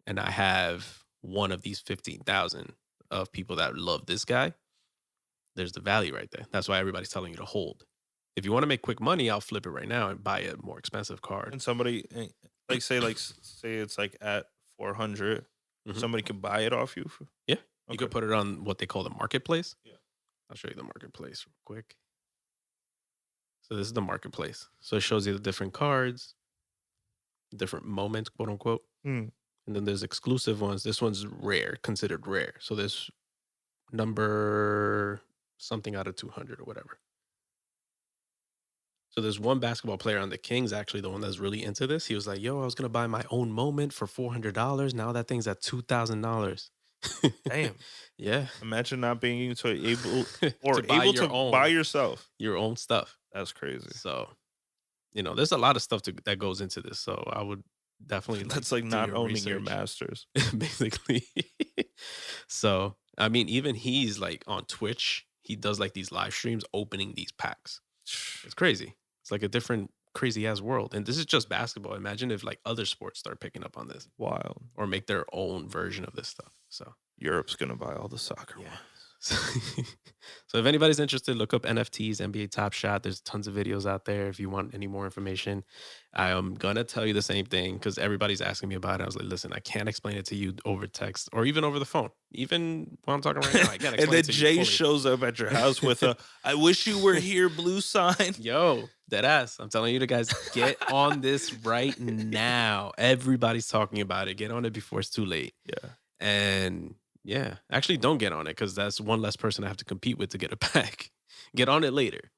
and I have one of these 15,000 of people that love this guy, there's the value right there. That's why everybody's telling you to hold. If you want to make quick money, I'll flip it right now and buy a more expensive card. And somebody say it's like at 400, Mhm. somebody could buy it off you. Yeah. You could put it on what they call the marketplace. Yeah. I'll show you the marketplace real quick. So So this is the marketplace. So it shows you the different cards, different moments, quote unquote. Hmm. And then there's exclusive ones. This one's rare, considered rare. So there's number something out of 200 or whatever. So there's one basketball player on the Kings, actually, the one that's really into this. He was like, yo, I was going to buy my own moment for $400. Now that thing's at $2,000. Damn. Yeah. Imagine not being able to buy able your to own, buy yourself your own stuff. That's crazy. So, there's a lot of stuff that goes into this. So I would definitely That's like do not your owning your research, masters. basically. So, I mean, even he's like on Twitch, he does like these live streams opening these packs. It's crazy. It's like a different crazy ass world. And this is just basketball. Imagine if like other sports start picking up on this. Wild. Or make their own version of this stuff. So Europe's gonna buy all the soccer ones. So if anybody's interested, look up NFTs, NBA Top Shot. There's tons of videos out there if you want any more information. I am going to tell you the same thing because everybody's asking me about it. I was like, listen, I can't explain it to you over text or even over the phone. Even while I'm talking right now, I can't explain And then it to Jay you fully. shows up at your house with a I wish you were here blue sign. Yo, dead ass. I'm telling you to guys, get on this right now. Everybody's talking about it. Get on it before it's too late. Yeah. And yeah, actually don't get on it because that's one less person I have to compete with to get it back. Get on it later.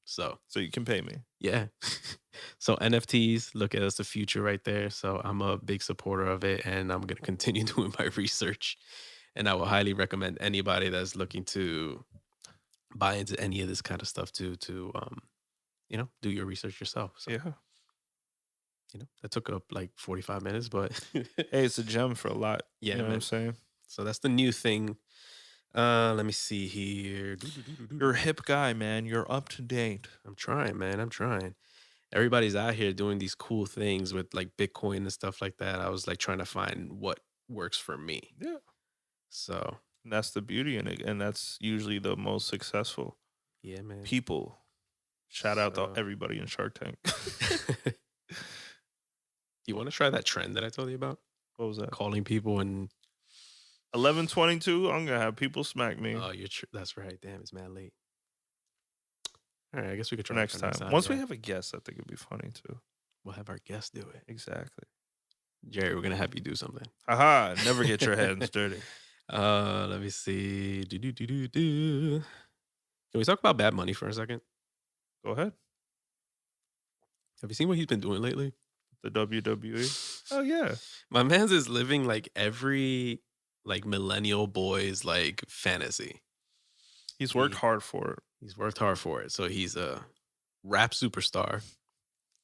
So you can pay me. Yeah. So NFTs, look at us, the future right there. So I'm a big supporter of it and I'm going to continue doing my research. And I will highly recommend anybody that's looking to buy into any of this kind of stuff to do your research yourself. So, Yeah. That took up like 45 minutes, but hey, it's a gem for a lot. Yeah, you know what I'm saying? So that's the new thing. Let me see here. You're a hip guy, man. You're up to date. I'm trying, man. I'm trying. Everybody's out here doing these cool things with like Bitcoin and stuff like that. I was like trying to find what works for me. Yeah. So and that's the beauty in it. And that's usually the most successful people. Shout out to everybody in Shark Tank. You want to try that trend that I told you about? What was that? Calling people and 11:22. I'm gonna have people smack me. Oh, that's right. Damn, it's mad late. All right, I guess we could try next time. Once we have a guest, I think it'd be funny too. We'll have our guest do it. Exactly. Jerry, we're gonna have you do something. Haha! Never get your hands dirty. Let me see. Can we talk about Bad Money for a second? Go ahead. Have you seen what he's been doing lately? The WWE. Oh yeah, my man's is living like every like millennial boy's like fantasy. He's worked hard for it. He's worked hard for it. So he's a rap superstar.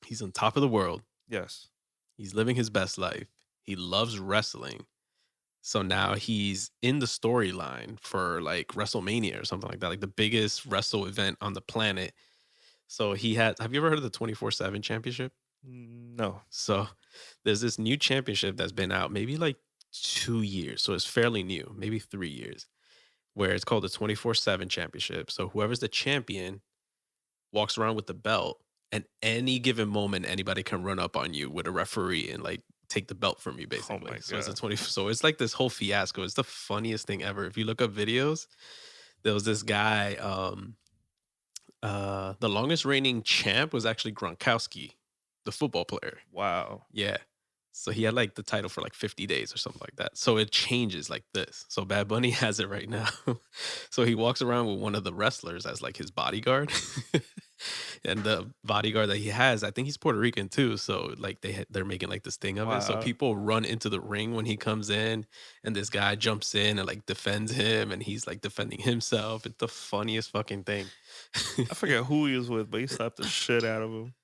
He's on top of the world. Yes. He's living his best life. He loves wrestling. So now he's in the storyline for like WrestleMania or something like that, like the biggest wrestle event on the planet. So have you ever heard of the 24/7 championship? No. So there's this new championship that's been out maybe like 2 years. So it's fairly new, maybe 3 years, where it's called the 24/7 championship. So whoever's the champion walks around with the belt, and any given moment, anybody can run up on you with a referee and like take the belt from you, basically. Oh my so God. So it's like this whole fiasco. It's the funniest thing ever. If you look up videos, there was this guy, the longest reigning champ was actually Gronkowski, the football player. Wow. Yeah. So he had like the title for like 50 days or something like that. So it changes like this. So Bad Bunny has it right now. So he walks around with one of the wrestlers as like his bodyguard. And the bodyguard that he has, I think he's Puerto Rican too. So like they're making like this thing of it. So people run into the ring when he comes in, and this guy jumps in and like defends him, and he's like defending himself. It's the funniest fucking thing. I forget who he was with, but he slapped the shit out of him.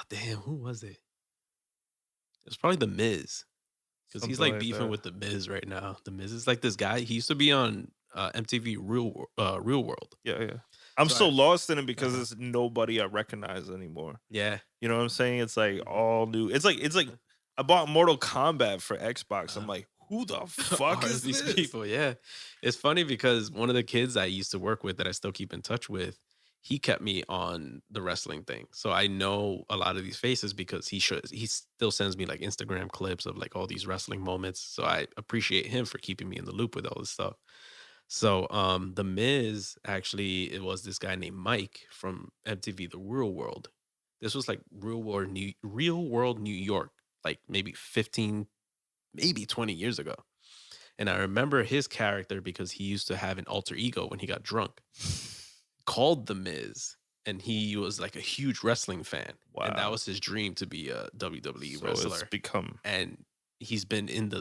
Damn, who was it? It was probably The Miz. Because he's like beefing with The Miz right now. The Miz is like this guy. He used to be on MTV Real World. Yeah. I'm so lost in it because it's nobody I recognize anymore. Yeah. You know what I'm saying? It's like all new. It's like I bought Mortal Kombat for Xbox. I'm like, who the fuck is these this? people? Yeah. It's funny because one of the kids I used to work with that I still keep in touch with, he kept me on the wrestling thing. So I know a lot of these faces because he still sends me like Instagram clips of like all these wrestling moments. So I appreciate him for keeping me in the loop with all this stuff. So, the Miz actually it was this guy named Mike from MTV The Real World. This was like Real World New York, like maybe 15, maybe 20 years ago. And I remember his character because he used to have an alter ego when he got drunk called The Miz. And he was like a huge wrestling fan. And that Wow. was his dream to be a WWE So it's wrestler. become And he's been in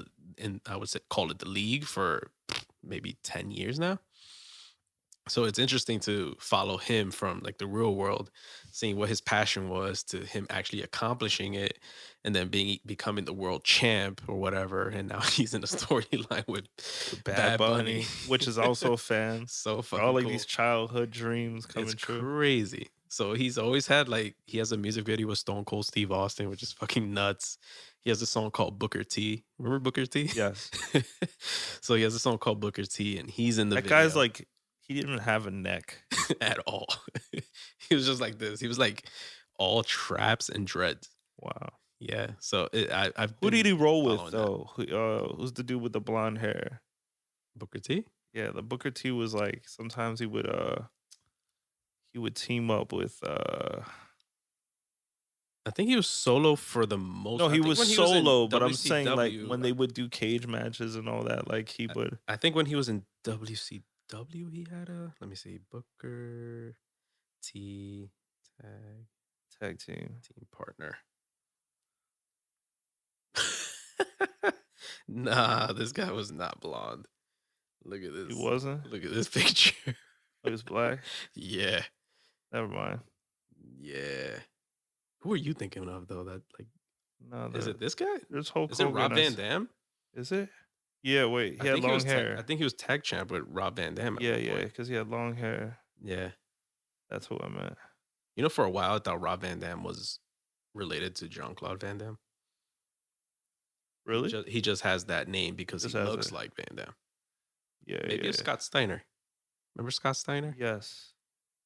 I would say call it the league for maybe 10 years now. So it's interesting to follow him from like the real world, seeing what his passion was to him actually accomplishing it and then becoming the world champ or whatever. And now he's in a storyline with Bad Bad Bunny. Bunny, which is also a fan. So All fucking like these cool. childhood dreams coming It's true. crazy. So he's always had like he has a music video with Stone Cold Steve Austin, which is fucking nuts. He has a song called Booker T. Remember Booker T? Yes. So he has a song called Booker T, and he's in the That video guy's like, he didn't even have a neck. at all. He was just like this. He was like all traps and dreads. Wow. Yeah. So I've Who did he been roll with following that. though? Who's the dude with the blonde hair? Booker T. Yeah, the Booker T was like sometimes he would team up with I think he was solo for the most. no, I he think was when in solo, but I'm saying like WCW, when they would do cage matches and all that, like he would. I think when he was in WCW, he had a. Let me see, Booker T Tag team. team partner. Nah, this guy was not blonde. Look at this. He wasn't. Look at this picture. He was black. Yeah, Never mind. yeah. Who are you thinking of though? That like, No, is it this guy? There's Hulk Is it Hogan. Rob Van Dam? Is it? Yeah. Wait. He I had think long was hair. I think he was tag champ with Rob Van Dam. At Yeah, one yeah, point. because he had long hair. Yeah. That's what I meant. You know, for a while, I thought Rob Van Dam was related to Jean-Claude Van Damme. Really? He just has that name because Just he has looks it. like Van Damme. Yeah. Maybe it's Scott Steiner. Remember Scott Steiner? Yes.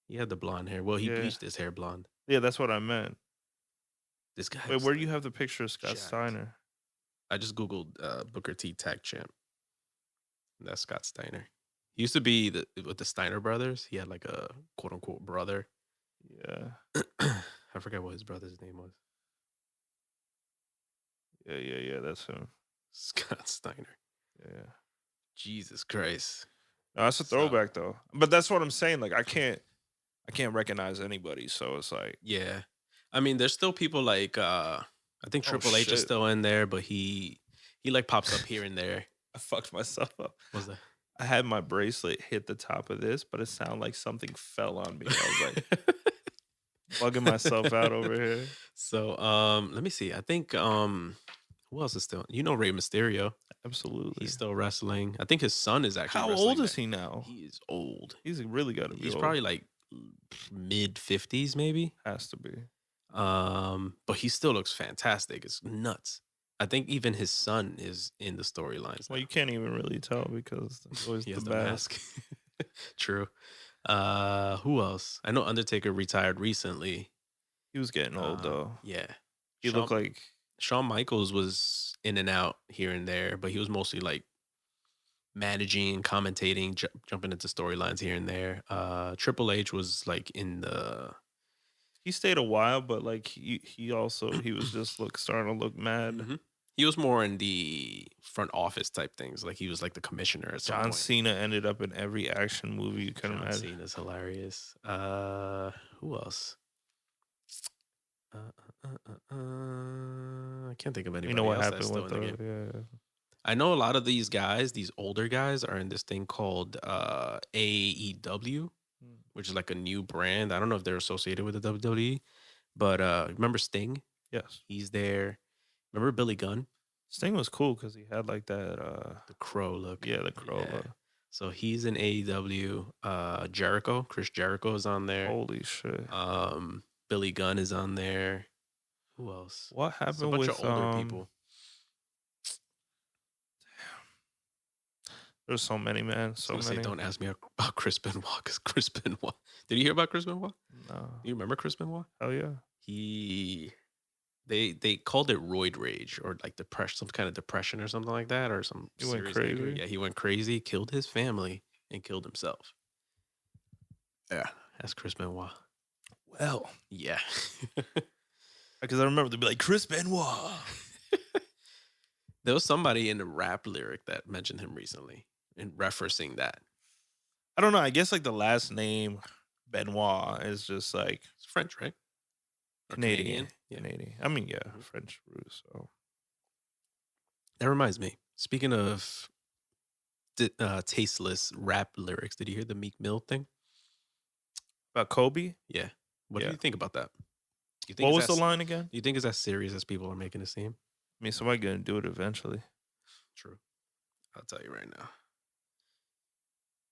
He had the blonde hair. Well, he Yeah. bleached his hair blonde. Yeah, that's what I meant. This guy. Wait, where do you have the picture of Scott jacked. Steiner? I just Googled Booker T tag champ. That's Scott Steiner. He used to be with the Steiner brothers. He had like a quote unquote brother. Yeah. I forget what his brother's name was. Yeah. That's him. Scott Steiner. Yeah. Jesus Christ. No, that's a throwback though. But that's what I'm saying. Like I can't recognize anybody. So it's like, yeah. I mean, there's still people like I think Triple H is shit. still in there, but he like pops up here and there. I fucked myself up. What was that? I had my bracelet hit the top of this, but it sounded like something fell on me. I was like bugging myself out over here. So let me see. I think who else is still? You know Rey Mysterio. Absolutely. He's still wrestling. I think his son is actually How wrestling old is there. he now? He is old. He's really got to be He's old. probably like mid 50s maybe. Has to be. But he still looks fantastic. It's nuts. I think even his son is in the storylines. Well, you can't even really tell because there's always He the has the mask. mask. True. Who else? I know Undertaker retired recently. He was getting old though. Yeah. He looked like Shawn Michaels was in and out here and there, but he was mostly like managing, commentating, jumping into storylines here and there. Triple H was like in the. he stayed a while, but like he also he was just starting to look mad. Mm-hmm. He was more in the front office type things. Like he was like the commissioner at some John point. Cena ended up in every action movie you can imagine. John Cena's hilarious. Who else? I can't think of anybody. You know what else happened that's still with in the game. yeah. I know a lot of these guys, these older guys, are in this thing called AEW, which is like a new brand. I don't know if they're associated with the WWE, but remember Sting? Yes. He's there. Remember Billy Gunn? Sting was cool because he had like that the crow look. Yeah, the crow look. So he's in AEW. Jericho, Chris Jericho is on there. Holy shit. Billy Gunn is on there. Who else? What happened It's a bunch with of older people? There's so many, man. So many. Say, don't ask me about Chris Benoit because Chris Benoit. Did you hear about Chris Benoit? No. You remember Chris Benoit? Oh yeah. They called it roid rage or like depression, some kind of depression or something like that, or some. He went serious crazy. anger. Yeah, he went crazy, killed his family, and killed himself. Yeah, that's Chris Benoit. Well, yeah, because I remember they'd be like Chris Benoit. There was somebody in the rap lyric that mentioned him recently in referencing that. I don't know. I guess like the last name Benoit is just like It's French, right? Canadian. Yeah. Canadian. I mean, yeah, French root. So that reminds me. Speaking of tasteless rap lyrics, did you hear the Meek Mill thing about Kobe? Yeah. What do you think about that? You think what was the line again? Do you think it's as serious as people are making it seem? I mean, somebody gonna do it eventually. True. I'll tell you right now.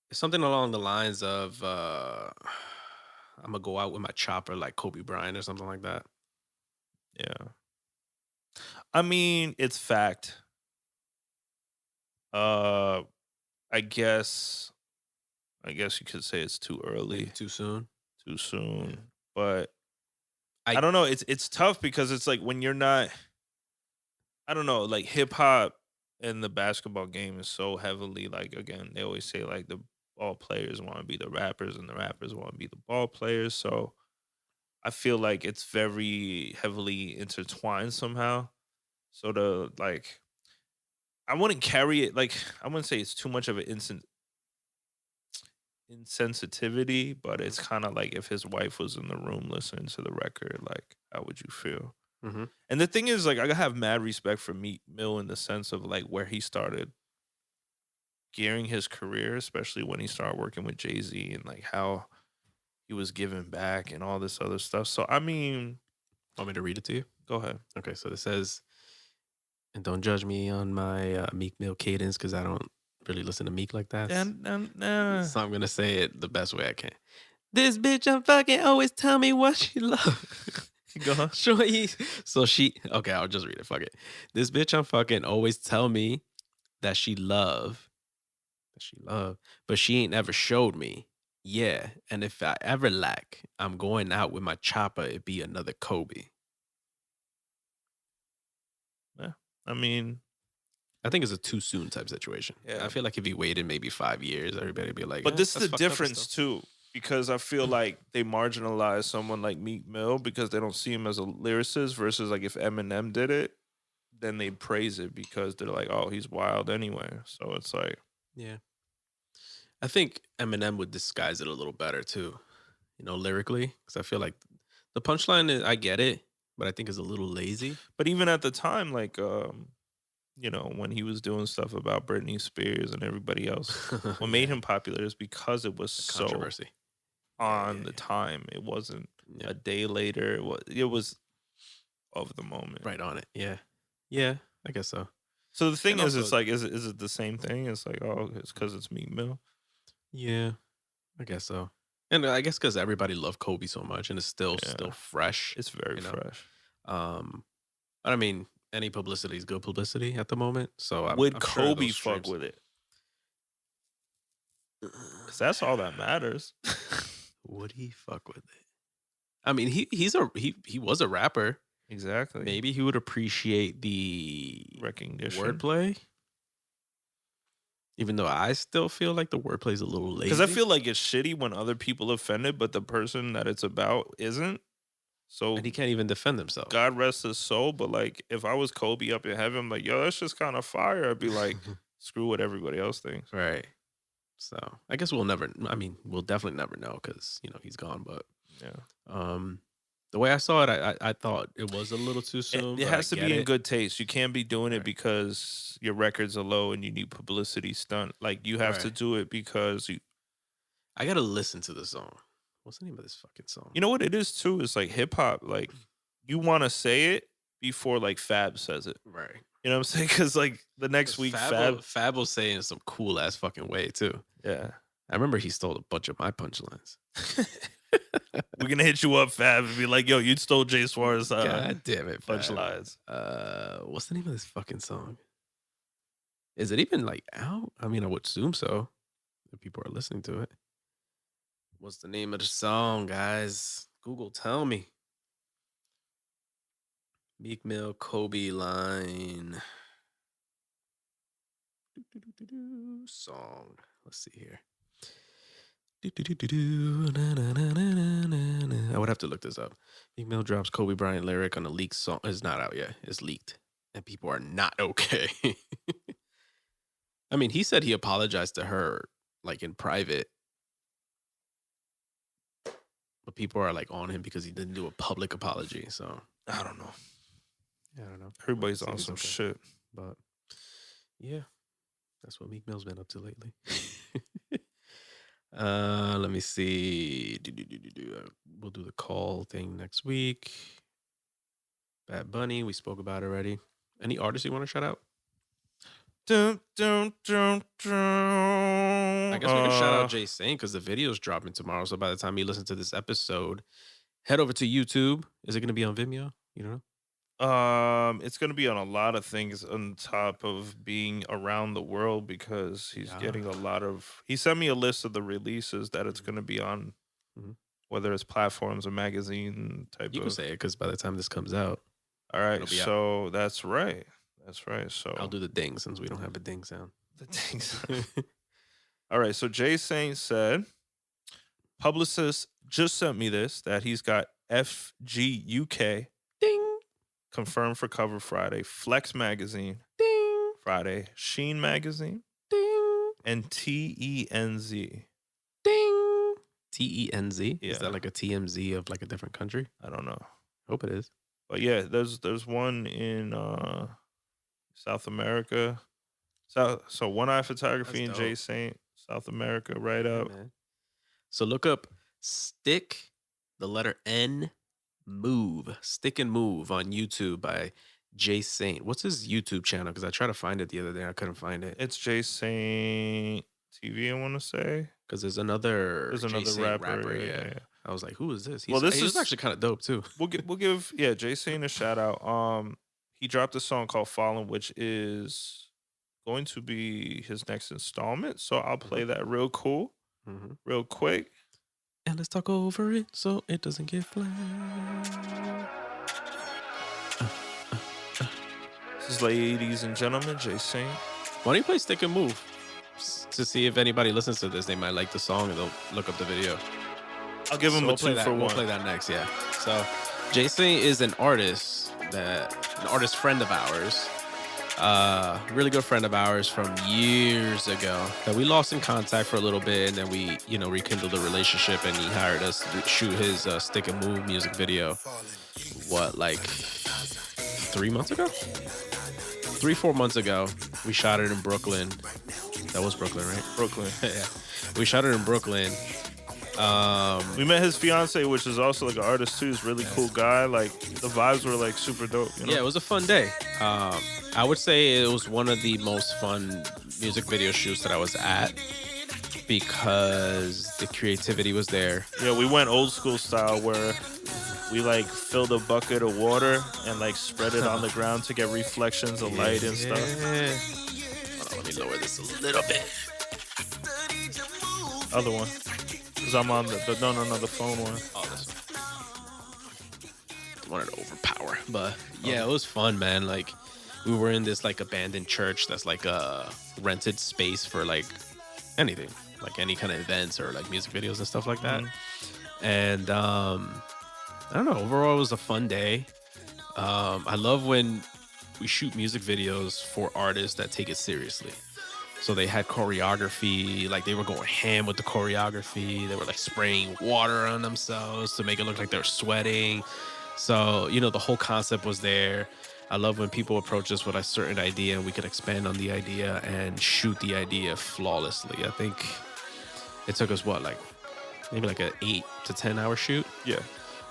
It's something along the lines of I'm gonna go out with my chopper like Kobe Bryant or something like that. Yeah. I mean, it's fact. I guess you could say it's too early. Maybe too soon. Too soon. Yeah. But I don't know. It's tough because it's like when you're not, I don't know, like hip hop and the basketball game is so heavily like, again, they always say like the ball players want to be the rappers and the rappers want to be the ball players. So I feel like it's very heavily intertwined somehow. So the like, I wouldn't carry it like, I wouldn't say it's too much of an insensitivity, but it's kind of like if his wife was in the room listening to the record, like how would you feel? Mm-hmm. And the thing is, like, I have mad respect for Meek Mill in the sense of like where he started gearing his career, especially when he started working with Jay-Z and like how he was giving back and all this other stuff. So I mean, want me to read it to you? Go ahead. Okay, so it says, and don't judge me on my Meek Mill cadence because I don't really listen to Meek like that. So I'm gonna say it the best way I can. This bitch I'm fucking always tell me what she love. Go on. Okay, I'll just read it. Fuck it. This bitch I'm fucking always tell me that she love, but she ain't ever showed me. Yeah, and if I ever lack, I'm going out with my chopper. It be another Kobe. Yeah, I mean, I think it's a too soon type situation. Yeah. I feel like if he waited maybe 5 years, everybody would be like, but this is that's the fucked up and difference stuff." too, because I feel like they marginalize someone like Meek Mill because they don't see him as a lyricist versus like if Eminem did it, then they praise it because they're like, oh, he's wild anyway. So it's like, Yeah. I think Eminem would disguise it a little better too, lyrically, because I feel like the punchline is, I get it, but I think it's a little lazy. but even at the time, like, when he was doing stuff about Britney Spears and everybody else, what made him popular is because it was so Controversy. on the time. It wasn't a day later. It was of the moment. Right on it. Yeah. Yeah, I guess so. So the thing And is, also- it's like, is it the same thing? It's like, oh, it's because it's Meek Mill. Yeah, I guess so. And I guess because everybody loved Kobe so much and it's still fresh. It's very fresh. But I mean, any publicity is good publicity at the moment. So Would I'm sure Kobe those fuck streams- with it? Because that's all that matters. Would he fuck with it? I mean, he was a rapper. Exactly. Maybe he would appreciate the recognition, wordplay. Even though I still feel like the wordplay is a little lazy. Because I feel like it's shitty when other people offended, but the person that it's about isn't. So and he can't even defend himself. God rest his soul. But like, if I was Kobe up in heaven, I'm like, yo, that's just kind of fire. I'd be like, screw what everybody else thinks. Right. So I guess we'll definitely never know because he's gone. But yeah. The way I saw it, I thought it was a little too soon. It has to be in good taste. You can't be doing it because your records are low and you need publicity stunt. Like you have to do it because I gotta listen to the song. What's the name of this fucking song? You know what it is too? It's like hip hop. Like you want to say it before like Fab says it. Right. You know what I'm saying? Because like the next week Fab will say in some cool ass fucking way too. Yeah. I remember he stole a bunch of my punchlines. We're gonna hit you up, Fab, and be like, "Yo, you stole Jay Suarez." God damn it, punchlines. What's the name of this fucking song? Is it even like out? I mean, I would assume so. If people are listening to it. What's the name of the song, guys? Google, tell me. Meek Mill, Kobe line. Song. Let's see here. I would have to look this up. Meek Mill drops Kobe Bryant lyric on a leaked song. It's not out yet. It's leaked. And people are not okay. I mean, he said he apologized to her like in private. But people are like on him because he didn't do a public apology. So I don't know. Yeah, I don't know. Everybody's on some shit. But yeah, that's what Meek Mill's been up to lately. Let me see. We'll do the call thing next week. Bad Bunny, we spoke about already. Any artists you want to shout out? I guess we can shout out Jay Saint because the video's dropping tomorrow. So by the time you listen to this episode, head over to YouTube. Is it going to be on Vimeo? You don't know? It's going to be on a lot of things on top of being around the world because he's getting a lot of. He sent me a list of the releases that it's going to be on, whether it's platforms or magazine type. You can say it because by the time this comes out, all right. So that's right. That's right. So I'll do the ding since we don't have a ding sound. The ding sound. All right. So Jay Saint said, publicist just sent me this that he's got FGUK. Ding. Confirmed for Cover Friday, Flex Magazine, Ding. Friday, Sheen Magazine, Ding. And TENZ. Ding. TENZ? Yeah. Is that like a TMZ of like a different country? I don't know. Hope it is. But yeah, there's one in South America. So Oneiphotography and Jay Saint, South America, right up. Man. So look up Stick, the letter N, Move, Stick and Move on YouTube by Jay Saint. What's his YouTube channel? Because I tried to find it the other day. I couldn't find it. It's Jay Saint TV, I want to say. Because there's another rapper. Yeah. I was like, who is this? This is actually kind of dope too. We'll give Jay Saint a shout out. He dropped a song called Fallen, which is going to be his next installment. So I'll play that real quick. And let's talk over it so it doesn't get flat. This is, ladies and gentlemen, Jay Saint. Why don't you play Stick and Move? To see if anybody listens to this, they might like the song and they'll look up the video. I'll give him a 2 for 1. We'll play that next, yeah. So Jay Saint is an artist friend of ours. Really good friend of ours from years ago that we lost in contact for a little bit, and then we, rekindled the relationship, and he hired us to shoot his Stick and Move music video. Like 3 months ago? 3-4 months ago. We shot it in Brooklyn. That was Brooklyn, right? Brooklyn. Yeah. We shot it in Brooklyn. We met his fiance, which is also like an artist too. He's a really cool guy. Like the vibes were like super dope. Yeah, it was a fun day. I would say it was one of the most fun music video shoots that I was at because the creativity was there. Yeah, we went old school style where we like filled a bucket of water and like spread it on the ground to get reflections of light and stuff. Hold on, let me lower this a little bit. Other one. Because I'm on the phone one. Oh, this one. I wanted to overpower. But yeah, it was fun, man. Like we were in this like abandoned church that's like a rented space for like anything. Like any kind of events or like music videos and stuff like that. And I don't know, overall it was a fun day. I love when we shoot music videos for artists that take it seriously. So they had choreography, like they were going ham with the choreography. They were like spraying water on themselves to make it look like they're sweating. So, the whole concept was there. I love when people approach us with a certain idea and we could expand on the idea and shoot the idea flawlessly. I think it took us maybe like an 8 to 10 hour shoot. Yeah.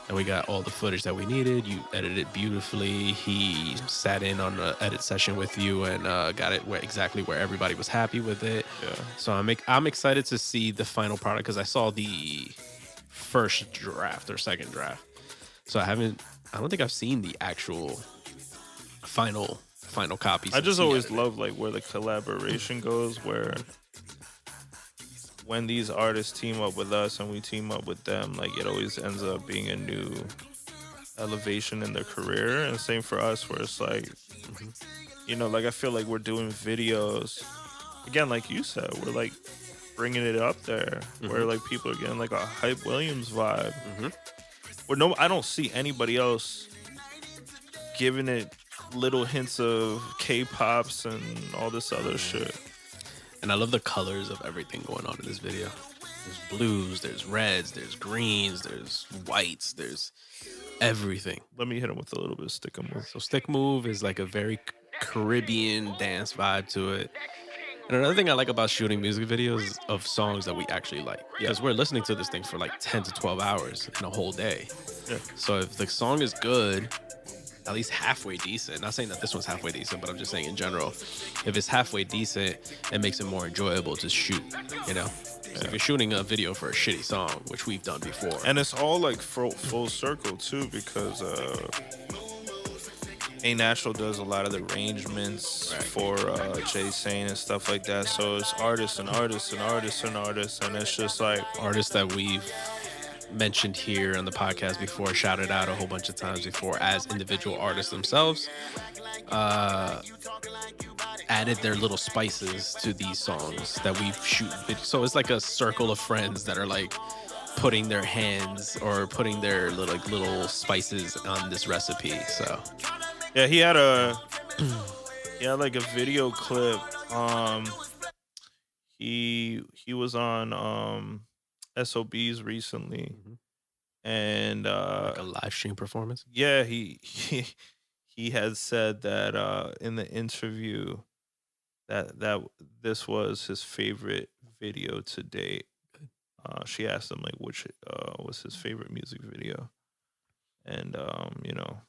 And we got all the footage that we needed. You edited it beautifully. He sat in on the edit session with you and got it exactly where everybody was happy with it. Yeah. So I'm excited to see the final product because I saw the first draft or second draft. So I don't think I've seen the actual final copy. I just always love like where the collaboration goes, where when these artists team up with us and we team up with them, like it always ends up being a new elevation in their career. And same for us, where it's like, like I feel like we're doing videos again, like you said, we're like bringing it up there, where like people are getting like a Hype Williams vibe. Mm-hmm. Where no, I don't see anybody else giving it little hints of K-pops and all this other shit. And I love the colors of everything going on in this video. There's blues, there's reds, there's greens, there's whites, there's everything. Let me hit him with a little bit of stick and move. So stick move is like a very Caribbean dance vibe to it. And another thing I like about shooting music videos of songs that we actually like, because we're listening to this thing for like 10 to 12 hours in a whole day. Yeah. So if the song is good, at least halfway decent, not saying that this one's halfway decent, but I'm just saying in general, if it's halfway decent, it makes it more enjoyable to shoot, you know? So if you're shooting a video for a shitty song, which we've done before. And it's all like full circle too, because A Natural does a lot of the arrangements for Jay Sane and stuff like that. So it's artists and artists and artists and artists, and it's just like artists that we've mentioned here on the podcast before, shouted out a whole bunch of times before as individual artists themselves, added their little spices to these songs that we shoot. So it's like a circle of friends that are like putting their hands or putting their little spices on this recipe. So yeah, he had like a video clip. He was on SOBs recently, and like a live stream performance. Yeah, he had said that in the interview that this was his favorite video to date. She asked him like which was his favorite music video, and you know,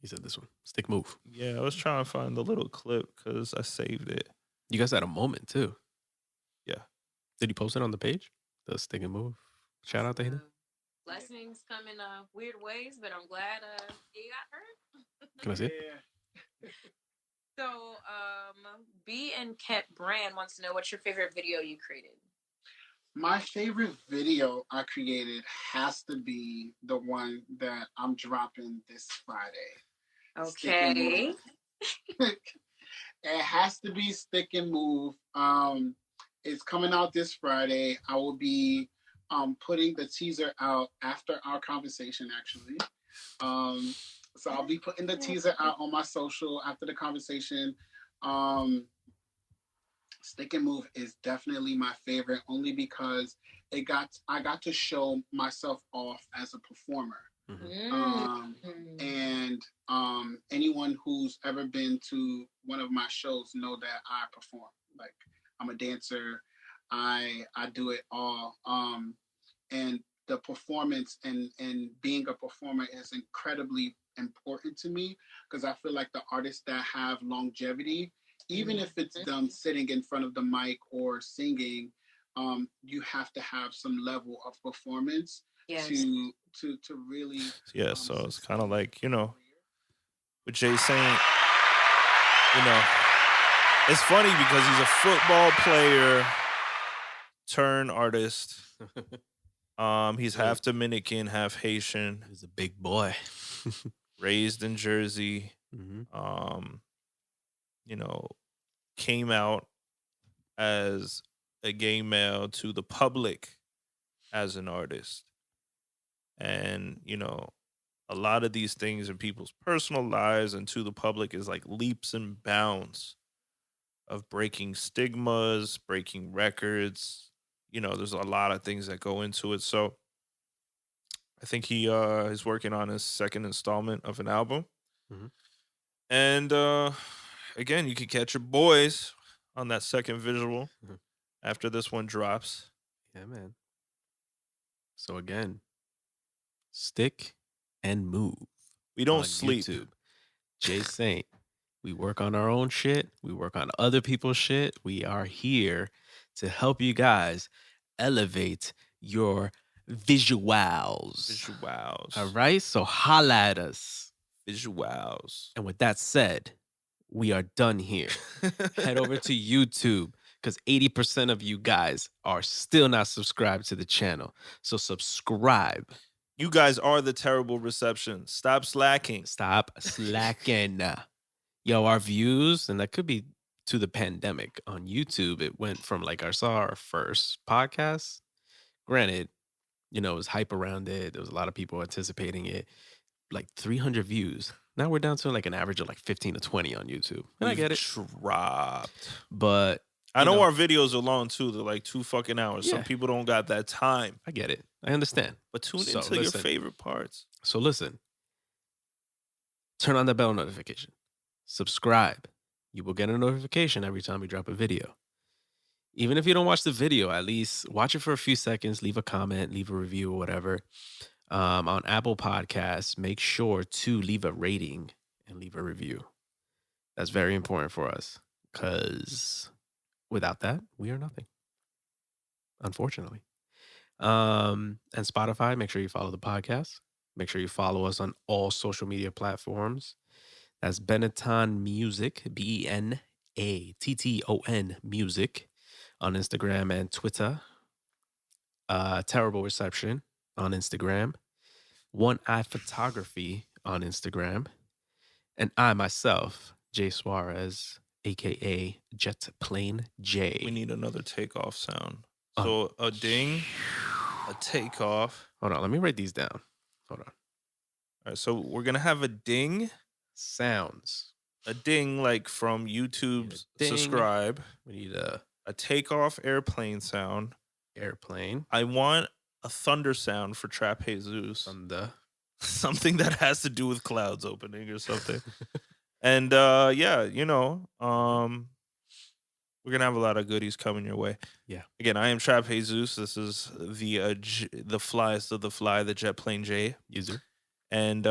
he said this one, Stick Move. Yeah, I was trying to find the little clip because I saved it. You guys had a moment too. Yeah. Did you post it on the page? The Stick and Move. Shout out to him. Blessings come in weird ways, but I'm glad he got hurt. Can I see it? So, B and Ket Brand wants to know what's your favorite video you created. My favorite video I created has to be the one that I'm dropping this Friday. Okay. It has to be Stick and Move. It's coming out this Friday. I will be putting the teaser out after our conversation, actually. So I'll be putting the teaser out on my social after the conversation. Stick and Move is definitely my favorite, only because I got to show myself off as a performer. And anyone who's ever been to one of my shows know that I perform. Like, I'm a dancer. I do it all. And the performance and being a performer is incredibly important to me, because I feel like the artists that have longevity, even if it's them sitting in front of the mic or singing, you have to have some level of performance to really. Yeah, so it's kind of like, you know, with Jay saying, you know, it's funny because he's a football player turned artist. He's half Dominican, half Haitian. He's a big boy. Raised in Jersey. You know, came out as a gay male to the public as an artist. And, you know, a lot of these things in people's personal lives and to the public is like leaps and bounds of breaking stigmas, breaking records. You know, there's a lot of things that go into it. So I think he is working on his second installment of an album. And again, you can catch your boys on that second visual after this one drops. Yeah, man. So again, Stick and Move. We don't sleep. YouTube. Jay Saint. We work on our own shit. We work on other people's shit. We are here to help you guys elevate your visuals. All right? So holla at us. Visuals. And with that said, we are done here. Head over to YouTube, because 80% of you guys are still not subscribed to the channel. So subscribe. You guys are the terrible reception. Stop slacking. Stop slacking. Yo, our views, and that could be to the pandemic on YouTube, it went from like I saw our first podcast. Granted, you know, it was hype around it. There was a lot of people anticipating it. Like 300 views. Now we're down to like an average of like 15 to 20 on YouTube. And I get it. Dropped. But I know our videos are long too. They're like 2 fucking hours. Yeah. Some people don't got that time. I get it. I understand. But tune So, into your listen. favorite parts. So listen. Turn on the bell notification. Subscribe. You will get a notification every time we drop a video. Even if you don't watch the video, at least watch it for a few seconds, leave a comment, leave a review or whatever. On Apple Podcasts, make sure to leave a rating and leave a review. That's very important for us because without that, we are nothing, unfortunately. And Spotify, make sure you follow the podcast. Make sure you follow us on all social media platforms. That's Benatton Music, Benatton Music on Instagram and Twitter. Terrible Reception on Instagram. Oneiphotography on Instagram. And I myself, Jay Suarez, aka Jet Plane J. We need another takeoff sound. So a ding, a takeoff. Hold on, let me write these down. Hold on. All right, so we're gonna have a ding. Sounds. A ding like from YouTube's Ding. subscribe. We need a takeoff airplane sound. airplane. I want a thunder sound for Trap Jesus. Thunder. Something that has to do with clouds opening or something. And yeah, you know, we're gonna have a lot of goodies coming your way. Yeah. Again, I am Trap Jesus. This is the flyest of the fly, the Jet Plane J. User. And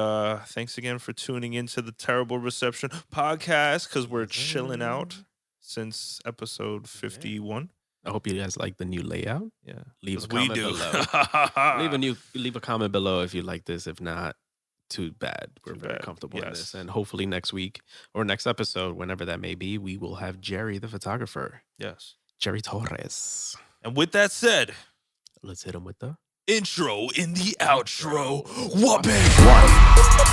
thanks again for tuning into the Terrible Reception podcast because we're chilling out since episode 51. I hope you guys like the new layout. Yeah, Leave a 'cause we comment do. below. leave a comment below if you like this. If not, too bad. We're Too very bad. comfortable in Yes. this. And hopefully next week or next episode, whenever that may be, we will have Jerry the photographer. Yes. Jerry Torres. And with that said, Let's hit him with the intro in the outro. Whooping.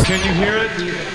Can you hear it?